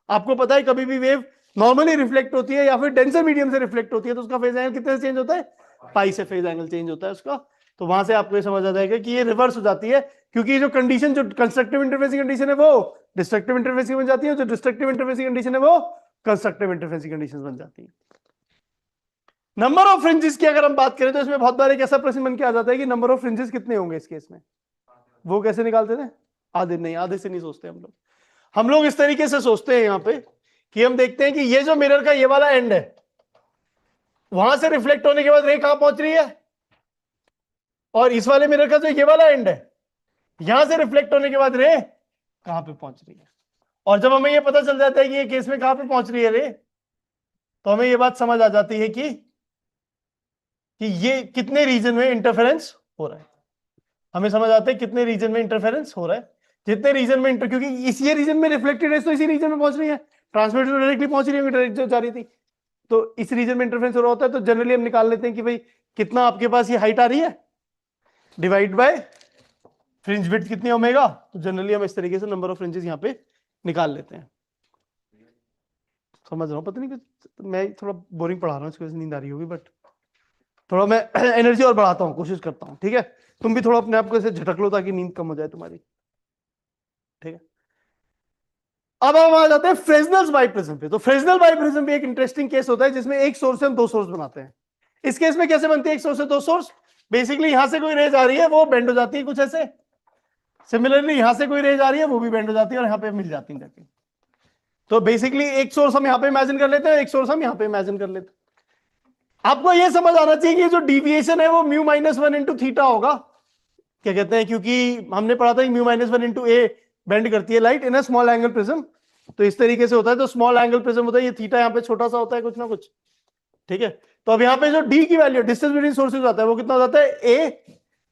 आपको पता है कभी भी वेव नॉर्मली रिफ्लेक्ट होती है या फिर डेंसर मीडियम से रिफ्लेक्ट होती है तो उसका फेज एंगल कितने से चेंज होता है? पाई से फेज एंगल चेंज होता है उसका। तो वहां से आपको ये समझ आ जाएगा कि ये रिवर्स हो जाती है, क्योंकि जो कंडीशन, जो कंस्ट्रक्टिव इंटरफेरेंस कंडीशन है वो डिस्ट्रक्टिव इंटरफेरेंस बन जाती है, जो डिस्ट्रक्टिव इंटरफेरेंस कंडीशन है वो कंस्ट्रक्टिव इंटरफेरेंस कंडीशन बन जाती है। नंबर ऑफ फ्रिंजेस की अगर हम बात करें तो इसमें बहुत बार एक ऐसा प्रश्न बन के आ जाता है कि नंबर ऑफ फ्रिंजेस कितने होंगे इस केस में। वो कैसे निकालते थे? आधे नहीं, आधे से नहीं सोचते हम लोग इस तरीके से सोचते हैं यहां पे कि हम देखते हैं कि ये जो मिरर का ये वाला एंड है, वहां से रिफ्लेक्ट होने के बाद रे कहां पहुंच रही है? और इस वाले मिरर का जो ये वाला एंड है, यहां से रिफ्लेक्ट होने के बाद रे कहां पे पहुंच रही है, और जब हमें ये पता चल जाता है कि ये केस में कहां पे पहुंच रही है रे, तो हमें ये बात समझ आ जाती है कि ये कितने रीजन में इंटरफेरेंस हो रहा है। हमें समझ आता है कितने रीजन में इंटरफेरेंस हो रहा है, जितने रीजन में क्योंकि इस ये रीजन में रिफ्लेक्टेड रेस तो इसी रीजन में पहुंच रही है, ट्रांसमिटेड तो डायरेक्टली पहुंच रही है, डायरेक्ट जा रही थी, तो इस रीजन में इंटरफेरेंस हो रहा होता है। तो जनरली हम निकाल लेते हैं कि भाई कितना आपके पास ये हाइट आ रही है डिवाइड बाय फ्रिंज विड्थ कितनी ओमेगा, तो जनरली हम इस तरीके से नंबर ऑफ फ्रिंजेस यहाँ पे निकाल लेते हैं। समझ रहा हूँ, पता नहीं मैं थोड़ा बोरिंग पढ़ा रहा हूँ, इसकी वजह से नींद आ रही होगी, बट थोड़ा मैं एनर्जी और बढ़ाता हूँ, कोशिश करता हूँ, ठीक है। तुम भी थोड़ा अपने आप को ऐसे झटक लो ताकि नींद कम हो जाए तुम्हारी, ठीक है। अब हम आ जाते हैं फ्रेस्नेल्स बाइप्रिज्म पे। तो फ्रेस्नेल बाइप्रिज्म भी एक इंटरेस्टिंग केस होता है जिसमें एक सोर्स से हम दो सोर्स बनाते हैं। इस केस में कैसे बनती है एक सोर्स से दो सोर्स, बेसिकली यहां से कोई रेज आ रही है वो बेंड हो जाती है कुछ ऐसे, सिमिलरली यहां से कोई रेज आ रही है वो भी बेंड हो जाती है और यहां पे मिल जाती है जाके। तो बेसिकली एक सोर्स हम यहां पे इमेजिन कर लेते हैं, एक सोर्स हम यहां पे इमेजिन कर लेते हैं। आपको यह समझ आना चाहिए कि जो डिविएशन है वो mu minus one into theta होगा। क्या कहते हैं, क्योंकि हमने पढ़ा था म्यू माइनस वन इंटू ए बेंड करती है light in a small angle prism, तो इस तरीके से होता है। तो स्मॉल एंगल प्रिज्म होता है, ये थीटा यहाँ पे छोटा सा होता है कुछ ना कुछ, ठीक है। तो अब यहाँ पे जो डी की वैल्यू डिस्टेंस बिटवीन सोर्सेज होता है वो कितना हो जाता है, a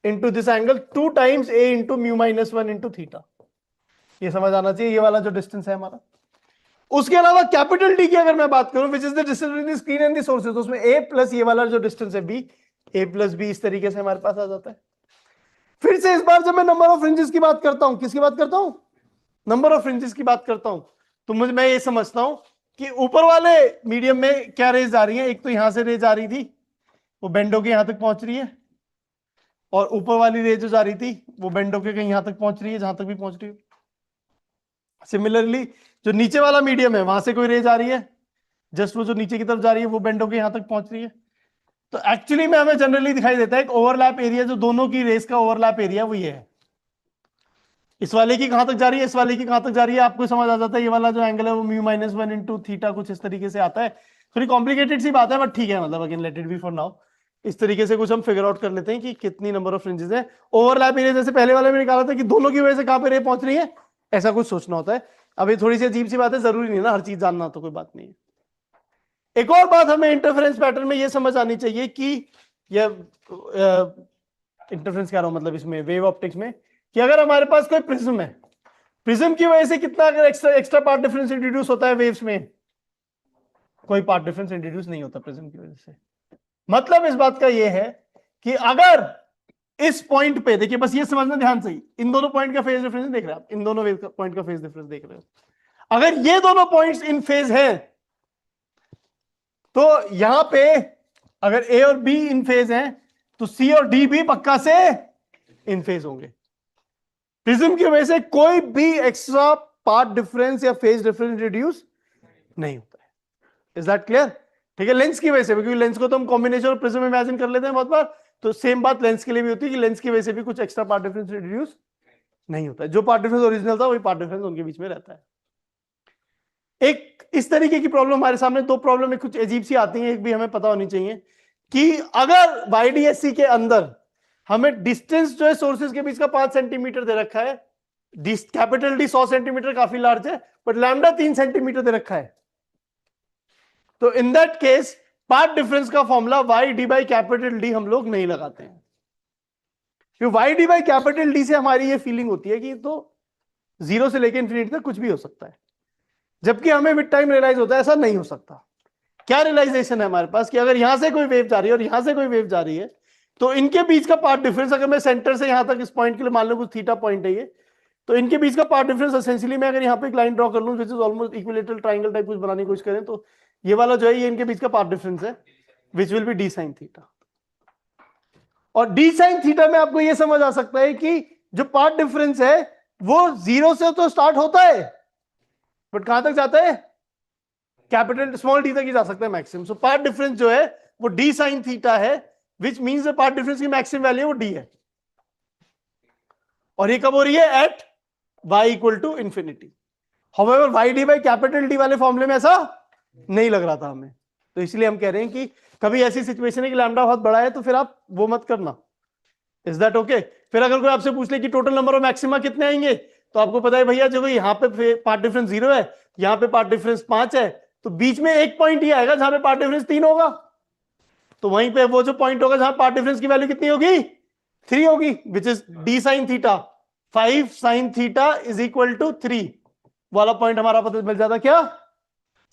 into this angle 2 times a into mu minus one into theta. ये समझ आना चाहिए ये वाला जो डिस्टेंस है हमारा। उसके अलावा कैपिटल डी की अगर मैं बात करूं, which is the distance between the screen and the sources, तो उसमें ए प्लस ये वाला जो डिस्टेंस है बी, ए प्लस बी, इस तरीके से हमारे पास आ जाता है। फिर से इस बार जब मैं नंबर ऑफ फ्रिंजेस की बात करता हूं, किसकी बात करता हूं, नंबर ऑफ फ्रिंजेस की बात करता हूं, तो मैं ये समझता हूं कि ऊपर वाले मीडियम में क्या रेज आ रही है। एक तो यहां से रेज आ रही थी, वो बेंडो के यहां तक पहुंच रही है, और ऊपर वाली रेज जो जा रही थी वो बेंडो के कहीं यहां तक पहुंच रही है, जहां तक भी पहुंच रही है। सिमिलरली जो नीचे वाला मीडियम है वहां से कोई रेज आ रही है, जस्ट वो जो नीचे की तरफ जा रही है वो बेंडो के यहां तक पहुंच रही है। तो एक्चुअली में हमें जनरली दिखाई देता है एक ओवरलैप एरिया, जो दोनों की रेस का ओवरलैप एरिया वो ये है। इस वाले की कहां तक जा रही है, इस वाले की कहां तक जा रही है, आपको समझ आ जाता है। ये वाला जो एंगल है वो mu minus one into theta कुछ इस तरीके से आता है। थोड़ी कॉम्प्लिकेटेड सी बात है बट ठीक है, मतलब again let it be for now. इस तरीके से कुछ हम फिगर आउट कर लेते हैं कि कितनी नंबर ऑफ फ्रिंजेस है। ओवरलैप एरिया जैसे पहले वाले में निकाला था कि दोनों की वजह से कहां पे रे पहुंच रही है, ऐसा कुछ सोचना होता है। अब ये थोड़ी सी अजीब सी बात है, जरूरी नहीं ना हर चीज जानना, तो कोई बात नहीं है। एक और बात हमें इंटरफेरेंस पैटर्न में ये समझ आनी चाहिए कि ये इंटरफेरेंस कह रहा हूं मतलब इसमें वेव ऑप्टिक्स में, कि अगर हमारे पास कोई प्रिज्म है, प्रिज्म की वजह से कितना अगर एक्स्ट्रा पार्ट डिफरेंस इंट्रोड्यूस होता है वेव्स में, कोई पार्ट डिफरेंस इंट्रोड्यूस नहीं होता प्रिज्म की वजह से। मतलब इस बात का ये है कि अगर इस पॉइंट पे देखिए, बस ये समझना ध्यान से, इन दोनों पॉइंट का फेज डिफरेंस देख रहे हैं आप, इन दोनों पॉइंट का फेज डिफरेंस देख रहे हो। अगर ये दोनों पॉइंट्स इन फेज है तो यहां पे अगर ए और बी इन फेज हैं तो सी और डी भी पक्का से इन फेज होंगे। प्रिज्म की वजह से कोई भी एक्स्ट्रा पार्ट डिफरेंस या फेज डिफरेंस इंट्रोड्यूस नहीं होता है। Is that clear? ठीक है, लेंस की वजह से, क्योंकि लेंस को तो हम कॉम्बिनेशन और प्रिज्म इमेजिन कर लेते हैं बहुत बार, तो सेम बात लेंस के लिए भी होती है कि लेंस की वजह से भी कुछ एक्स्ट्रा पार्ट डिफरेंस इंट्रोड्यूस नहीं होता है। जो पार्ट डिफरेंस ओरिजिनल था वही पार्ट डिफरेंस उनके बीच में रहता है। एक इस तरीके की प्रॉब्लम हमारे सामने, दो प्रॉब्लम एक कुछ अजीब सी आती है, एक भी हमें पता होनी चाहिए कि अगर वाईडीएससी के अंदर हमें डिस्टेंस जो है सोर्सेज के बीच का 5 सेंटीमीटर दे रखा है, कैपिटल डी 100 सेंटीमीटर काफी लार्ज है, बट लैम्डा 3 सेंटीमीटर दे रखा है, तो in that case path difference का formula y D by capital D हम लोग नहीं लगाते हैं, क्योंकि y D by capital D से हमारी ये फीलिंग होती है कि तो जीरो से लेकर इंफिनिटी तक कुछ भी हो सकता है, जबकि हमें विद टाइम रियलाइज होता है ऐसा नहीं हो सकता। क्या रियलाइजेशन है हमारे पास कि अगर यहां से कोई वेव जा रही है और यहां से कोई वेव जा रही है, तो इनके बीच का पार्ट डिफरेंस, अगर मैं सेंटर से यहां तक इस पॉइंट के लिए मान लो कुछ थीटा पॉइंट है ये, तो इनके बीच का पार्ट डिफरेंस एसेंशियली मैं अगर यहां पे एक लाइन ड्रॉ कर लूं which is almost equilateral triangle type कुछ बनाने की कोशिश करें, तो ये वाला जो है ये इनके बीच का पार्ट डिफरेंस है which will be D sine theta. और डी साइन थीटा में आपको ये समझ आ सकता है कि जो पार्ट डिफरेंस है वो जीरो से तो स्टार्ट होता है बट कहां तक जाता है, कैपिटल स्मॉल डी तक ही जा सकता है मैक्सिमम। सो पार्ट डिफरेंस जो है वो डी साइन थीटा है, which means the path difference की मैक्सिमम वैल्यू वो डी है, और ये कब हो रही है, at y equal to infinity. However y D by capital D वाले फॉर्मूले में ऐसा नहीं लग रहा था हमें, तो इसलिए हम कह रहे हैं कि कभी ऐसी सिचुएशन है कि लैम्डा बहुत बड़ा है तो फिर आप वो मत करना, इज दैट ओके? फिर अगर कोई आपसे पूछ ले कि टोटल नंबर ऑफ मैक्सिमा कितने आएंगे, तो आपको पता है भैया जब यहाँ पे पार्ट डिफरेंस 0 है, यहाँ पे पार्ट डिफरेंस 5 है, तो बीच में एक पॉइंट ही आएगा जहां पे पार्ट डिफरेंस 3 होगा। तो वहीं पे वो जो पॉइंट होगा जहां पार्ट डिफरेंस की वैल्यू कितनी होगी, 3 होगी, which is D sine theta. 5 sine theta is equal to 3 वाला पॉइंट हमारा पता मिल जाता, क्या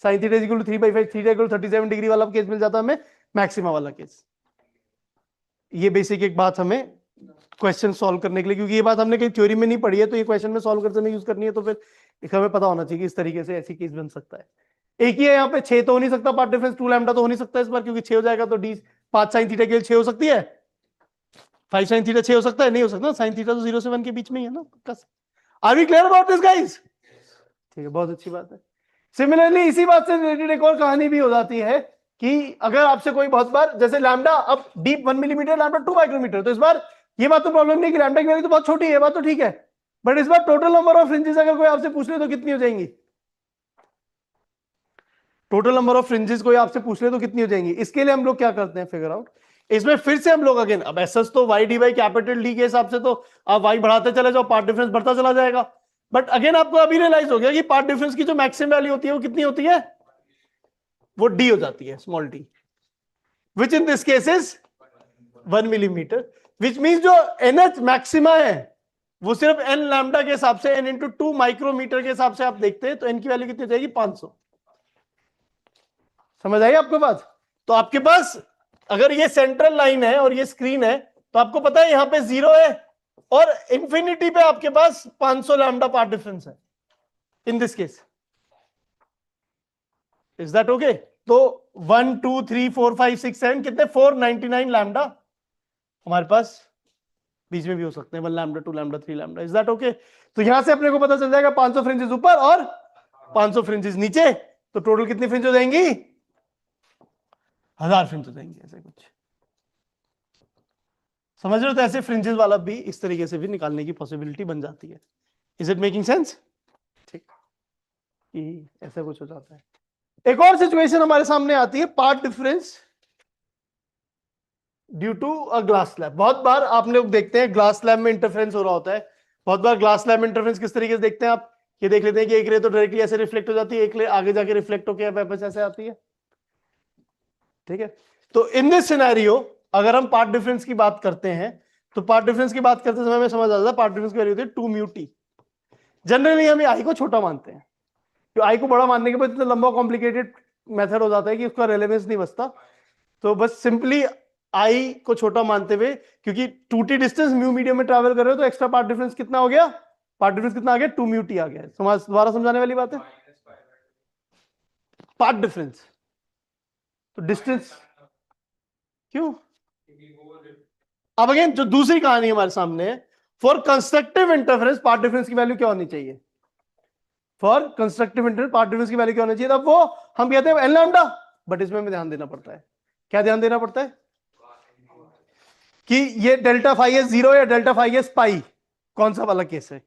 sine theta is equal to 3/5, theta equal 37 degree वाला केस मिल जाता हमें, मैक्सिमा वाला केस। ये बेसिक एक बात हमें क्वेश्चन सॉल्व करने के लिए, क्योंकि ये बात हमने कहीं थ्योरी में नहीं पढ़ी है, तो ये क्वेश्चन में सॉल्व करने में यूज करनी है, तो फिर एक हमें पता होना चाहिए कि इस तरीके से ऐसी केस बन सकता है। एक ही है यहाँ पे 6 तो हो नहीं सकता, पार्ट डिफरेंस 2 लैम्डा तो हो नहीं सकता इस बार, क्योंकि 6 हो जाएगा तो डी 5 साइन थीटा के लिए 6 हो सकती है, 5 साइन थीटा 6 हो सकता है, नहीं हो सकता, साइन थीटा तो 0 से 1 के बीच में ही है ना। Are we clear about this guys? ठीक है, बहुत अच्छी बात है। सिमिलरली इसी बात से रिलेटेड एक और कहानी भी हो जाती है कि अगर आपसे कोई बहुत बार, जैसे लैम्डा अब डीप 1 मिलीमीटर, लैम्डा 2 माइक्रोमीटर, तो इस बार ये बात तो प्रॉब्लम नहीं कि लैम्डा की वैल्यू तो बहुत छोटी है, बात तो ठीक है, बट इस बार टोटल नंबर ऑफ फ्रिंजेस अगर कोई आपसे पूछ ले तो कितनी हो जाएंगी? टोटल नंबर ऑफ फ्रिंजेस कोई आपसे पूछ ले तो कितनी हो जाएंगी? इसके लिए हम लोग क्या करते हैं, फिगर आउट। इसमें फिर से हम लोग अगेन, अब एसएस तो y D by capital D के हिसाब से तो आप वाई बढ़ाते चले जाओ, पार्ट डिफरेंस बढ़ता चला जाएगा, बट अगेन आपको अभी रियलाइज हो गया कि पार्ट डिफरेंस की जो मैक्सिमम वैल्यू होती है वो कितनी होती है, वो डी हो जाती है, small D, which in this case is 1 millimetre, which mean जो एनएच मैक्सिमा है वो सिर्फ एन लैम्डा के हिसाब से, एन इंटू 2 माइक्रोमीटर के हिसाब से आप देखते हैं, तो एन की वैल्यू कितनी हो जाएगी, 500। समझ आई आपको बात? तो आपके पास अगर ये सेंट्रल लाइन है और ये स्क्रीन है, तो आपको पता है यहां पे 0 है और इंफिनिटी पे आपके पास 500 लैम्डा पार्ट डिफरेंस है इन this case. Is that okay? तो 1 2 3 4 5 6 7 कितने, 499 लैम्डा हमारे पास बीच में भी हो सकते हैं, 1 lambda 2 lambda 3 lambda. Is that okay? तो यहां से अपने को पता चल जाएगा 500 फ्रिंजेस ऊपर और 500 फ्रिंजेस नीचे, तो टोटल कितनी फ्रिंज हो जाएंगी, 1000 फ्रिंज हो जाएंगे, ऐसे कुछ समझ रहे हो? तो ऐसे फ्रिंजेस वाला भी इस तरीके से भी निकालने की पॉसिबिलिटी बन जाती है। Is it making sense? ठीक, ऐसा कुछ हो जाता है। एक और सिचुएशन हमारे सामने आती है, path difference due to a glass slab. बहुत बार आप लोग देखते हैं ग्लास स्लैब में इंटरफेरेंस हो रहा होता है। बहुत बार ग्लास स्लैब में इंटरफेरेंस किस तरीके से देखते हैं आप, ये देख लेते हैं कि एक रे तो डायरेक्टली ऐसे रिफ्लेक्ट हो जाती है, एक रे आगे जाके रिफ्लेक्ट होकर वापस ऐसे आती है, ठीक है? तो इन दिस सिनेरियो अगर हम पार्ट डिफरेंस की बात करते हैं, तो पार्ट डिफरेंस की बात करते समय में समझ आता है पार्ट डिफरेंस की वैल्यू होती है 2 म्यू टी। जनरली हम आई को छोटा मानते हैं, तो आई को बड़ा मानने के बाद इतना लंबा कॉम्प्लिकेटेड मेथड हो जाता है कि उसका रेलेवेंस नहीं बचता। तो बस सिंपली आई को छोटा मानते हुए, क्योंकि 2t डिस्टेंस म्यू मीडियम में ट्रैवल कर रहे हो, तो एक्स्ट्रा पार्ट डिफरेंस कितना हो गया, पार्ट डिफरेंस कितना आ गया, 2 म्यू टी आ गया। दोबारा समझाने वाली बात है, पार्ट डिफरेंस तो डिस्टेंस क्यों। अब अगेन जो दूसरी कहानी हमारे सामने है, for constructive interference part difference की वैल्यू क्या होनी चाहिए, for constructive interference part difference की वैल्यू क्या होनी चाहिए, तब वो हम कहते हैं एन लैम्डा, बट इसमें हमें ध्यान देना पड़ता है, क्या ध्यान देना पड़ता है कि ये डेल्टा फाई एस 0 या डेल्टा फाई एस पाई कौन सा वाला केस है।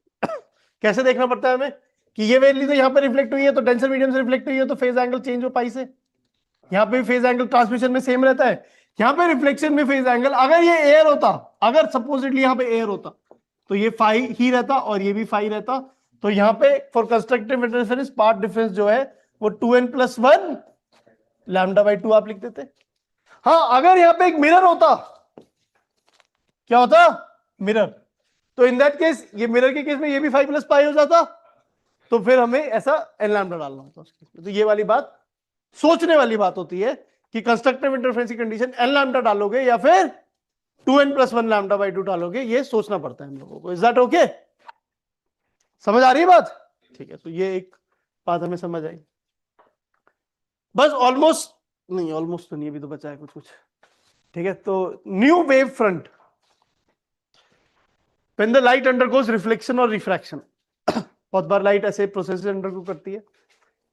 कैसे देखना पड़ता है हमें कि ये वैल्यू तो यहां पर रिफ्लेक्ट हुई है, तो डेंसर मीडियम से रिफ्लेक्ट हुई है, तो फेज एंगल चेंज हो पाई से, यहां पे भी फेज एंगल ट्रांसमिशन में सेम रहता है, यहां पे रिफ्लेक्शन में फेज एंगल, अगर ये एयर होता, अगर सपोजिटली यहां पे एयर होता तो ये फाई ही रहता और ये भी फाई रहता। तो यहां पे for constructive interference part difference जो है वो 2n+1 लैम्डा बाई 2 आप लिख देते। हाँ, अगर यहां पे एक मिरर होता, क्या होता, मिरर, तो इन दैट केस ये मिरर के केस में ये भी 5+पाई हो जाता, तो फिर हमें ऐसा एन लैम्डा डालना होता उसके। तो ये वाली बात सोचने वाली बात होती है कि कंस्ट्रक्टिव इंटरफेरेंस की कंडीशन एन लैम्डा डालोगे या फिर 2n+1 लैम्डा बाई 2 डालोगे, ये सोचना पड़ता है हम लोगों को। Is that okay? समझ आ रही है बात? ठीक है, तो ये एक बात हमें समझ आई, बस ऑलमोस्ट नहीं, ऑलमोस्ट तो नहीं, अभी तो बचा है कुछ कुछ, ठीक है? तो new wave front, when the light undergoes reflection और रिफ्रैक्शन, बहुत बार लाइट ऐसे प्रोसेस अंडरगो करती है,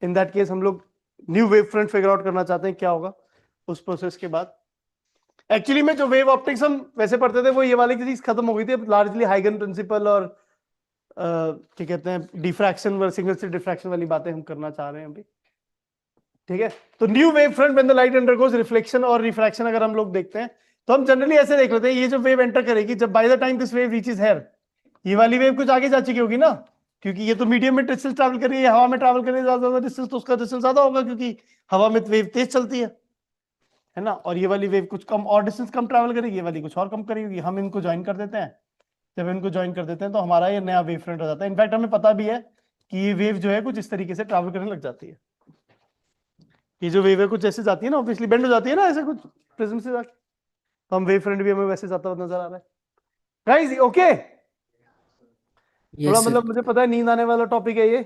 इन दैट केस हम लोग new wave front figure out करना चाहते हैं क्या होगा उस प्रोसेस के बाद। एक्चुअली में जो वेव ऑप्टिक्स हम वैसे पढ़ते थे वो ये वाली चीज खत्म हो गई थी, अब लार्जली हाइगन प्रिंसिपल और क्या कहते हैं डिफ्रैक्शन व सिग्नल से डिफ्रैक्शन वाली बातें हम करना चाह रहे हैं अभी, ठीक है? तो new wave front when the light undergoes reflection और रिफ्रैक्शन अगर हम लोग देखते हैं, तो हम जनरली ऐसे देख लेते हैं, ये जो वेव एंटर करेगी, जब by the time this wave reaches here, ये वाली वेव कुछ आगे जा चुकी होगी ना, क्योंकि ये तो मीडियम में डिस्टेंस ट्रैवल कर रही है, हवा में ट्रैवल कर रही है ज्यादा डिस्टेंस, तो उसका डिस्टेंस ज्यादा होगा क्योंकि हवा में वेव तेज चलती है ना। और ये वाली वेव कुछ कम और डिस्टेंस कम ट्रैवल करेगी, ये वाली कुछ और कम करेगी। हम इनको ज्वाइन कर देते हैं, जब इनको ज्वाइन कर देते हैं तो हमारा ये नया वेव फ्रंट हो जाता है। इनफैक्ट हमें पता भी है कि ये वेव जो है कुछ इस तरीके से ट्रैवल करने लग जाती है। ये जो वेव है कुछ ऐसे जाती है ना, ऑब्वियसली बेंड हो जाती है ना ऐसे कुछ प्रिज्म से जाके, तो हम वेव फ्रंट भी हमें वैसे जाता हुआ नजर आ रहा है। गाइस ओके, थोड़ा यस सर। मतलब मुझे पता है नींद आने वाला टॉपिक है ये,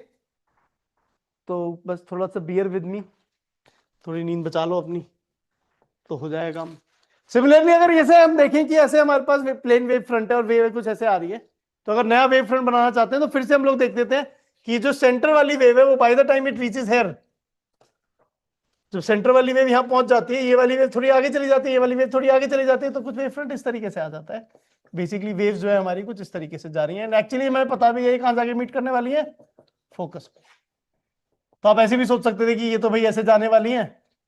तो बस थोड़ा सा बियर विद मी, थोड़ी नींद बचा लो अपनी तो हो जाएगा काम। सिमिलरली अगर जैसे हम देखें कि ऐसे हमारे पास प्लेन वेव फ्रंट है और वेव कुछ ऐसे आ रही है, तो अगर नया वेव फ्रंट बनाना चाहते हैं तो फिर से हम लोग देख देते हैं कि जो सेंटर वाली वेव है वो by the time it reaches here, जो सेंटर वाली वेव यहां पहुंच जाती है, ये वाली वेव थोड़ी आगे चली जाती है, ये वाली वेव थोड़ी आगे चली जाती है, तो कुछ वेव फ्रंट इस तरीके से आ जाता है। बेसिकली वेव्स जो है हमारी कुछ इस तरीके से जा रही है, एक्चुअली हमें पता भी है कहां जाके मीट करने वाली है, फोकस पे। तो आप ऐसे भी सोच सकते थे कि ये तो भाई ऐसे जाने वाली है,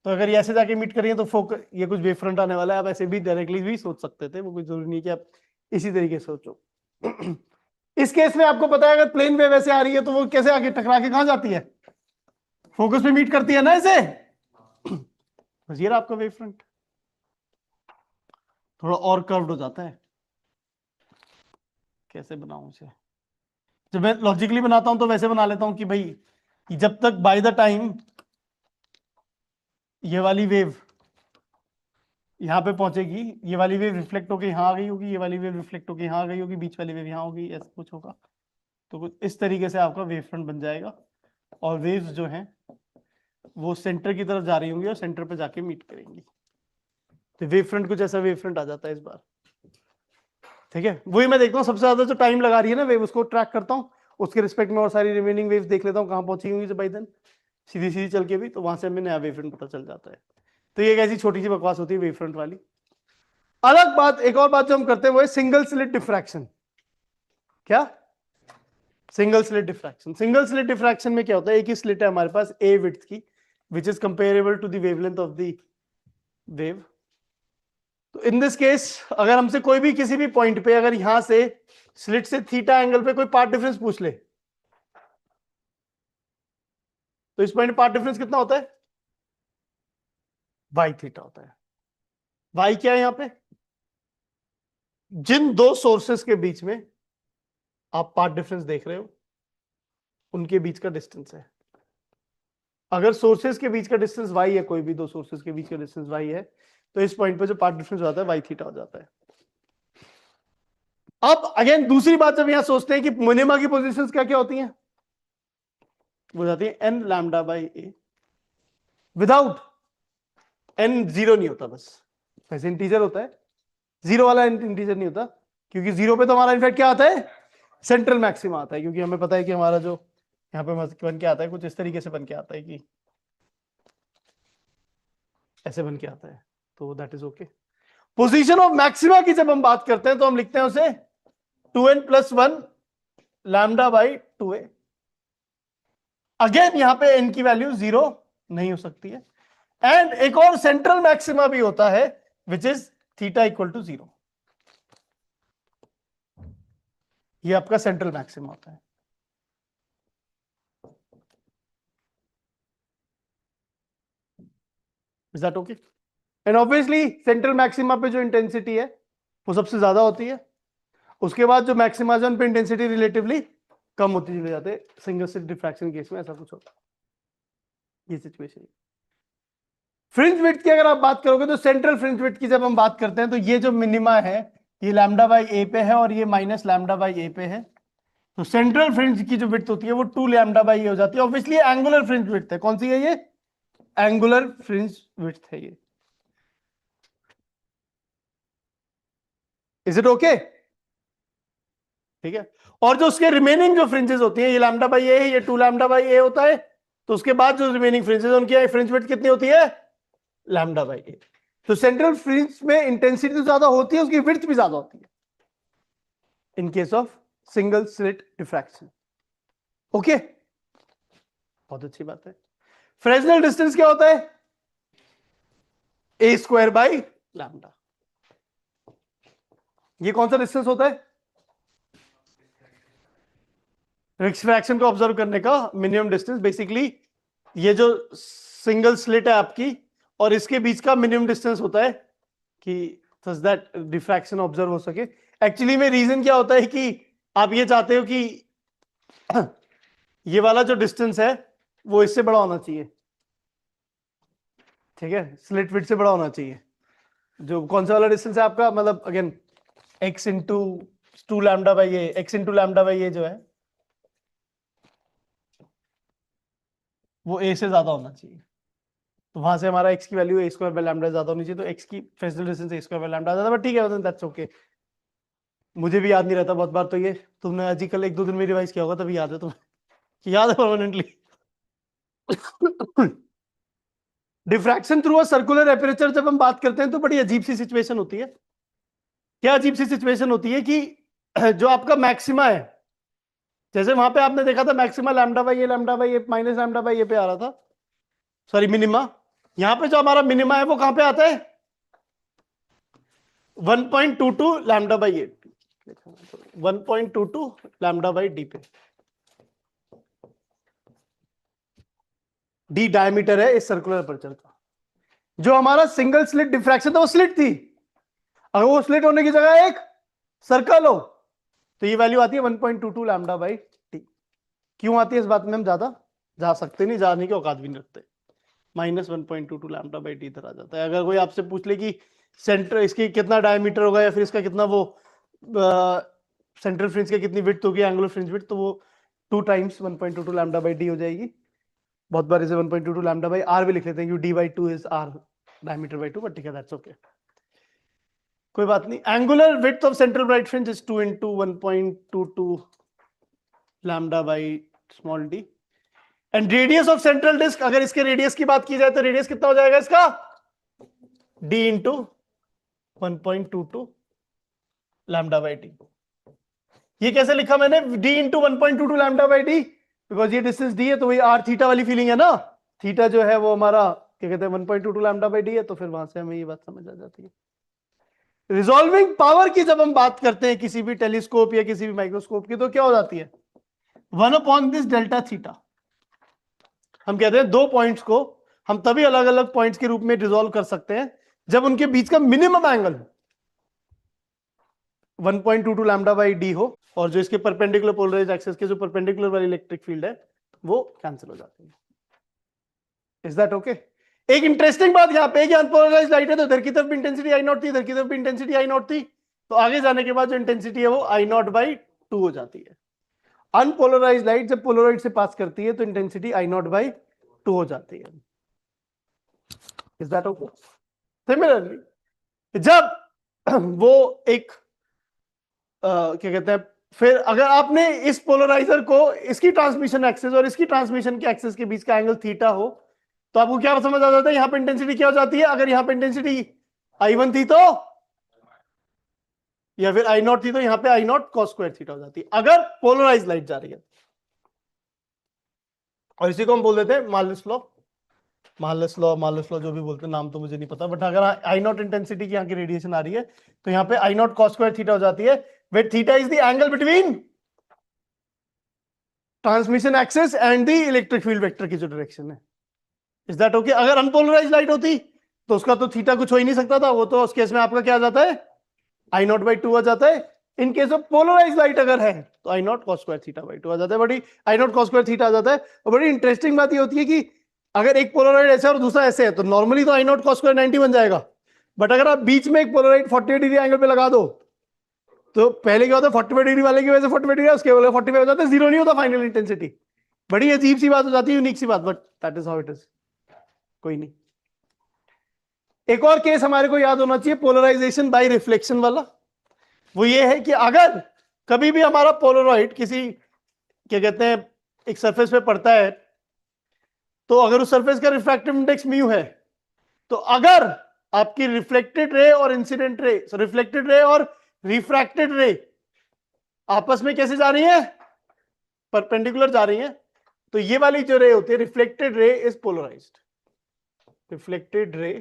तो अगर ये ऐसे जाके मीट करिए तो फोकस ये कुछ वेव फ्रंट आने वाला है। आप ऐसे भी डायरेक्टली भी सोच सकते थे, वो कोई जरूरी नहीं कि आप इसी तरीके से सोचो। इस केस में आपको पता है अगर प्लेन वेव ऐसे आ रही है तो वो कैसे आगे टकरा के कहां जाती है, फोकस पे मीट करती है ना ऐसे। बस ये रहा आपका वेव फ्रंट, थोड़ा और कर्व्ड हो जाता है। कैसे बनाऊं इसे, जब मैं लॉजिकली बनाता हूं तो वैसे बना लेता हूं कि भाई जब तक बाय द टाइम ये वाली वेव यहाँ पे पहुंचेगी, ये वाली वेव रिफ्लेक्ट होकर यहाँ आ गई होगी, ये वाली वेव रिफ्लेक्ट होकर यहाँ आ गई होगी, बीच वाली वेव यहाँ होगी, ऐसा कुछ होगा। तो कुछ इस तरीके से आपका वेव फ्रंट बन जाएगा और वेव्स जो हैं वो सेंटर की तरफ जा रही होंगी और सेंटर पे जाके मीट करेंगी। तो वेव फ्रंट कुछ ऐसा वेव फ्रंट आ जाता है इस बार। ठीक है, वही मैं देखता हूँ सबसे ज्यादा जो टाइम लगा रही है ना वेव, उसको ट्रैक करता हूँ, उसके रिस्पेक्ट में और सारी रिमेनिंग वेव्स देख लेता हूँ कहाँ पहुंची होंगी बाई देन, सीधी सीधी चल के भी, तो वहां से हमें नया वेव फ्रंट पता चल जाता है। तो ये एक ऐसी छोटी सी बकवास होती है वेव फ्रंट वाली। अलग बात, एक और बात जो हम करते हैं वो है सिंगल स्लिट डिफ्रैक्शन। क्या? Single slit diffraction. Single slit diffraction में क्या होता है, एक ही स्लिट है हमारे पास ए विड्थ की, which is comparable to the wavelength of the wave. तो इन दिस केस अगर हमसे कोई भी किसी भी पॉइंट पे अगर यहां से स्लिट से थीटा एंगल पे कोई पार्ट डिफरेंस पूछ ले, तो इस पॉइंट पार्ट डिफरेंस कितना होता है? वाई थीटा होता है। वाई क्या है यहां पे? जिन दो सोर्सेस के बीच में आप पार्ट डिफरेंस देख रहे हो उनके बीच का डिस्टेंस है। अगर सोर्सेस के बीच का डिस्टेंस y है, कोई भी दो सोर्सेस के बीच का डिस्टेंस y है, तो इस पॉइंट पे जो पार्ट डिफरेंस होता है y थीटा हो जाता है। अब अगेन दूसरी बात जब यहां सोचते हैं कि मिनिमा की पोजीशंस क्या क्या होती हैं, वो जाती है n lambda by A, without n zero नहीं होता, बस वैसे इंटीजर होता है, जीरो वाला इंटीजर नहीं होता, क्योंकि जीरो पे तो हमारा इनफैक्ट क्या आता है, सेंट्रल मैक्सिमा आता है, क्योंकि हमें पता है कि हमारा जो यहाँ पे बन के आता है कुछ इस तरीके से बन के आता है कि ऐसे बन के आता है, तो that is okay. Position of maxima की जब हम बात करते हैं तो हम लिखते हैं उसे 2n+1 lambda by 2a। Again यहां पे n की वैल्यू जीरो नहीं हो सकती है, एंड एक और सेंट्रल मैक्सिमा भी होता है which is theta equal to 0। ये आपका सेंट्रल मैक्सिमा होता है। Is that okay? And obviously central maxima पे जो इंटेंसिटी है वो सबसे ज्यादा होती है, उसके बाद जो मैक्सिमा है उन पे इंटेंसिटी रिलेटिवली कम होती चले जाते हैं। सिंगल स्लिट डिफ्रैक्शन केस में ऐसा कुछ होता है, ये सिचुएशन। फ्रिंज विड्थ की अगर आप बात करोगे तो सेंट्रल फ्रिंज विड्थ की जब हम बात करते हैं तो ये जो मिनिमा है ये लैम्डा बाई ए पे है और ये माइनस लैम्डा बाई ए पे है, तो सेंट्रल फ्रिंज की जो विड्थ होती है वो 2 लैम्डा बाई ए हो जाती है। ऑब्वियसली एंगुलर फ्रिंज विड्थ है, कौन सी है ये? एंगुलर फ्रिंज विड्थ है ये। Is it okay? ठीक है, और जो उसके रिमेनिंग जो फ्रिंजेस होती हैं, ये लैम्डा बाई ए है, ये 2 लैम्डा बाई ए होता है, तो उसके बाद जो रिमेनिंग फ्रिंजेस उनकी फ्रिंज विड्थ कितनी होती है? लैम्डा बाई ए। तो सेंट्रल फ्रिंज में इंटेंसिटी तो ज्यादा होती है, उसकी विड्थ भी ज्यादा होती है in case of single slit diffraction. Okay, बहुत अच्छी बात है। फ्रेस्नेल डिस्टेंस क्या होता है? ए स्क्वायर बाई लैम्डा। ये कौन सा डिस्टेंस होता है? रिफ्रैक्शन को ऑब्जर्व करने का मिनिमम डिस्टेंस। बेसिकली ये जो सिंगल स्लिट है आपकी और इसके बीच का मिनिमम डिस्टेंस होता है कि सच दैट डिफ्रैक्शन ऑब्जर्व हो सके। एक्चुअली में रीजन क्या होता है कि आप ये चाहते हो कि ये वाला जो डिस्टेंस है वो इससे बड़ा होना चाहिए, ठीक है, स्लिट विड्थ से बड़ा होना चाहिए। जो कौन सा वाला डिस्टेंस है आपका, मतलब again x into 2 lambda by ये, x इंटू लैम्डा बाई ये जो है वो a से ज्यादा होना चाहिए। तो वहां से हमारा x की value a square by lambda ज्यादा होनी चाहिए, तो x की facial distance a square by lambda ज्यादा, बट ठीक है, दैट्स ओके। मुझे भी याद नहीं रहता बहुत बार, तो ये तुमने आज ही कल 1-2 दिन में रिवाइज किया होगा तभी याद है तुम्हें, याद है permanently. Diffraction through a circular aperture जब हम बात करते हैं तो बड़ी अजीब सी सिचुएशन होती है। क्या अजीब सी सिचुएशन होती है कि जो आपका मैक्सिमा है, जैसे वहां पे आपने देखा था मैक्सिमा लैम्डा बाई ये माइनस लैम्डा बाई ये पे आ रहा था, सॉरी मिनिमा। यहां पे जो हमारा मिनिमा है वो कहां पे आता है? 1.22 lambda by A, 1.22 lambda by D पे। डी डायमीटर है इस सर्कुलर एपर्चर का। जो हमारा सिंगल स्लिट डिफ्रैक्शन था वो स्लिट थी, अगर वो स्लिट होने की जगह एक सर्कल हो तो ये वैल्यू आती है 1.22 लैम्डा बाई टी। क्यों आती है इस बात में हम ज्यादा जा सकते नहीं, जाने की औकात भी नहीं रखते। -1.22 लैम्डा बाई टी इधर आ जाता है। अगर कोई आपसे पूछ ले कि सेंटर इसकी कितना डायमीटर होगा या फिर इसका कितना वो सेंट्रल फ्रिंज की कितनी विड्थ होगी, एंगुलर फ्रिंज विड्थ, तो वो 2 टाइम्स 1.22 लैम्डा बाई डी हो जाएगी। बहुत बार इसे 1.22 लैम्डा बाई आर भी लिख लेते हैं क्योंकि D by 2 is R diameter by 2, but ठीक है, दैट्स ओके, कोई बात नहीं। Angular width of central bright fringe is 2 into 1.22 lambda by small D. And radius of central disc, अगर इसके रेडियस की बात की जाए तो रेडियस कितना हो जाएगा इसका? d into 1.22 lambda by T. ये कैसे लिखा मैंने d into 1.22 lambda by D? Because ये डिस्टेंस d है तो वही r थीटा वाली फीलिंग है ना, थीटा जो है वो हमारा क्या कहते हैं 1.22 लैम्डा बाई डी है, तो फिर वहां से हमें ये बात समझ आ जाती है। रिजॉल्विंग पावर की जब हम बात करते हैं किसी भी टेलीस्कोप या किसी भी माइक्रोस्कोप की, तो क्या हो जाती है? 1/this delta theta. हम कहते हैं दो पॉइंट्स को हम तभी अलग अलग पॉइंट्स के रूप में रिजॉल्व कर सकते हैं जब उनके बीच का minimum angle 1.22 lambda by D हो और जो इसके परपेंडिकुलर पोलराइज्ड एक्सिस के जो परपेंडिकुलर वाली इलेक्ट्रिक फील्ड है वो कैंसिल हो जाती है। Is that okay? एक इंटरेस्टिंग बात यहां पे, अनपोलराइज्ड लाइट है तो इधर की तरफ भी इंटेंसिटी आई नॉट थी, इधर की तरफ भी इंटेंसिटी आई नॉट थी, तो आगे जाने के बाद जो इंटेंसिटी है वो आई नॉट बाई 2 हो जाती है। अनपोलराइज्ड लाइट जब पोलराइड से पास करती है तो इंटेंसिटी आई नॉट बाई 2 हो जाती है। Is that okay? सिमिलरली जब वो एक क्या कहते हैं, फिर अगर आपने इस पोलराइजर को इसकी ट्रांसमिशन एक्सिस और इसकी ट्रांसमिशन के एक्सिस के बीच का एंगल थीटा हो तो आपको क्या समझ आ जाता है? यहां पे इंटेंसिटी क्या हो जाती है? अगर यहां पे इंटेंसिटी I1 थी तो, या फिर I0 थी तो यहां पे I0 cos स्क्वायर थीटा हो जाती है अगर पोलराइज लाइट जा रही है। और इसी को हम बोल देते हैं मार्लिस लॉ, मार्लिस लॉ जो भी बोलते हैं, नाम तो मुझे नहीं पता, बट अगर I0 इंटेंसिटी की यहां की रेडिएशन आ रही है तो यहां पे I0 cos स्क्वायर थीटा हो जाती है, where theta is the angle between transmission axis and the electric field vector की जो डायरेक्शन है। Is that okay? अगर अनपोलराइज्ड लाइट होती तो उसका तो थीटा कुछ हो ही नहीं सकता था, वो तो उस केस में आपका क्या आ जाता है? I0 बाई 2 आ जाता है। In case of polarise light अगर है तो I0 cos square theta by 2 आ जाता है, बड़ी I0 cos स्क्वायर थीटा आ जाता है। और बड़ी इंटरेस्टिंग बात ये होती है कि अगर एक पोलराइड ऐसा और दूसरा ऐसे है तो नॉर्मली तो I0 cos स्क्वायर 90 बन जाएगा, बट अगर आप बीच में एक पोलराइड 48 डिग्री एंगल पे लगा दो तो पहले क्या होता है 45 डिग्री वाले की वजह से 45 डिग्री, उसके वाले 45 हो जाता है, जीरो नहीं होता फाइनल इंटेंसिटी। बड़ी अजीब सी बात हो जाती है, यूनिक सी बात, but that is how it is. कोई नहीं। एक और केस हमारे को याद होना चाहिए पोलराइजेशन बाय रिफ्लेक्शन वाला, वो ये है कि अगर कभी भी हमारा पोलराइड किसी क्या कहते हैं एक सरफेस पे पड़ता है तो अगर उस सरफेस का रिफ्रैक्टिव इंडेक्स म्यू है तो अगर आपकी रिफ्लेक्टेड रे और इंसिडेंट रे, रिफ्लेक्टेड रे और रिफ्रैक्टेड रे आपस में कैसे जा रही है? परपेंडिकुलर जा रही है, तो ये वाली जो रे होती है reflected ray is polarised, reflected ray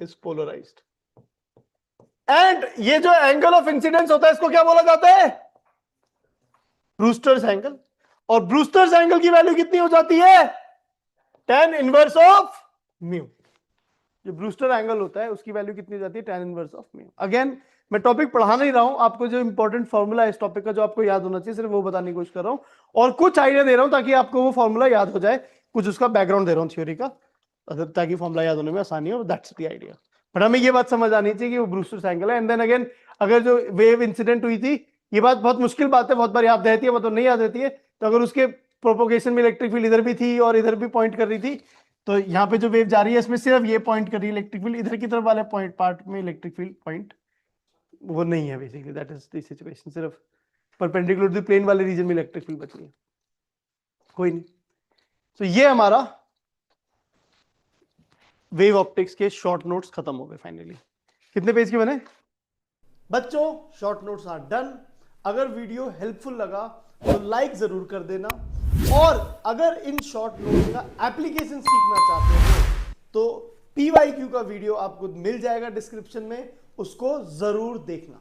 is polarised. And ये जो एंगल ऑफ इंसिडेंस होता है इसको क्या बोला जाता है? Brewster's angle. और ब्रूस्टर्स एंगल की वैल्यू कितनी हो जाती है? tan inverse of mu. जो ब्रूस्टर एंगल होता है उसकी वैल्यू कितनी हो जाती है? tan inverse of mu. Again मैं टॉपिक पढ़ा नहीं रहा हूं, आपको जो इंपॉर्टेंट फॉर्मूला है इस टॉपिक का जो आपको याद होना चाहिए सिर्फ वो बताने की कोशिश कर रहा हूं, और कुछ आइडिया दे रहा हूं ताकि आपको वो फॉर्मूला याद हो जाए, कुछ उसका बैकग्राउंड दे रहा हूं थ्योरी का, ताकि फॉर्मूला याद होने में आसानी हो। That's the idea. बट हमें ये बात समझ आनी चाहिए कि वो ब्रूस्टर एंगल है। एंड देन अगेन अगर जो वेव इंसिडेंट हुई थी, ये बात बहुत मुश्किल बात है, बहुत बार याद रहती है, बहुत नहीं याद रहती है, तो अगर उसके प्रोपोगेशन में इलेक्ट्रिक फील्ड इधर भी थी और इधर भी पॉइंट कर रही थी, तो यहाँ पे जो वेव जा रही है इसमें सिर्फ ये पॉइंट कर रही है इलेक्ट्रिक फील्ड, इधर की तरफ वाले पॉइंट पार्ट में इलेक्ट्रिक फील्ड पॉइंट वो नहीं है basically. That is the situation. सिर्फ परपेंडिकुलर टू द प्लेन वाले रीजन में इलेक्ट्रिक फील्ड बची है, कोई नहीं। तो ये हमारा वेव ऑप्टिक्स के शॉर्ट नोट्स खत्म हो गए फाइनली। कितने पेज के बने बच्चों? Short notes are done. अगर वीडियो हेल्पफुल लगा तो लाइक जरूर कर देना, और अगर इन शॉर्ट नोट्स का एप्लीकेशन सीखना चाहते हो तो PYQ का वीडियो आपको मिल जाएगा डिस्क्रिप्शन में, उसको जरूर देखना।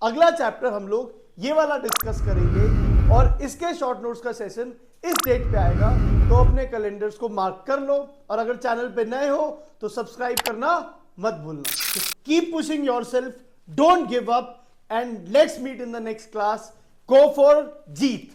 अगला चैप्टर हम लोग ये वाला डिस्कस करेंगे, और इसके शॉर्ट नोट्स का सेशन इस डेट पे आएगा, तो अपने कैलेंडर्स को मार्क कर लो, और अगर चैनल पे नए हो तो सब्सक्राइब करना मत भूलना। Keep pushing yourself, don't give up, and let's meet in the next class. Go for Jeet.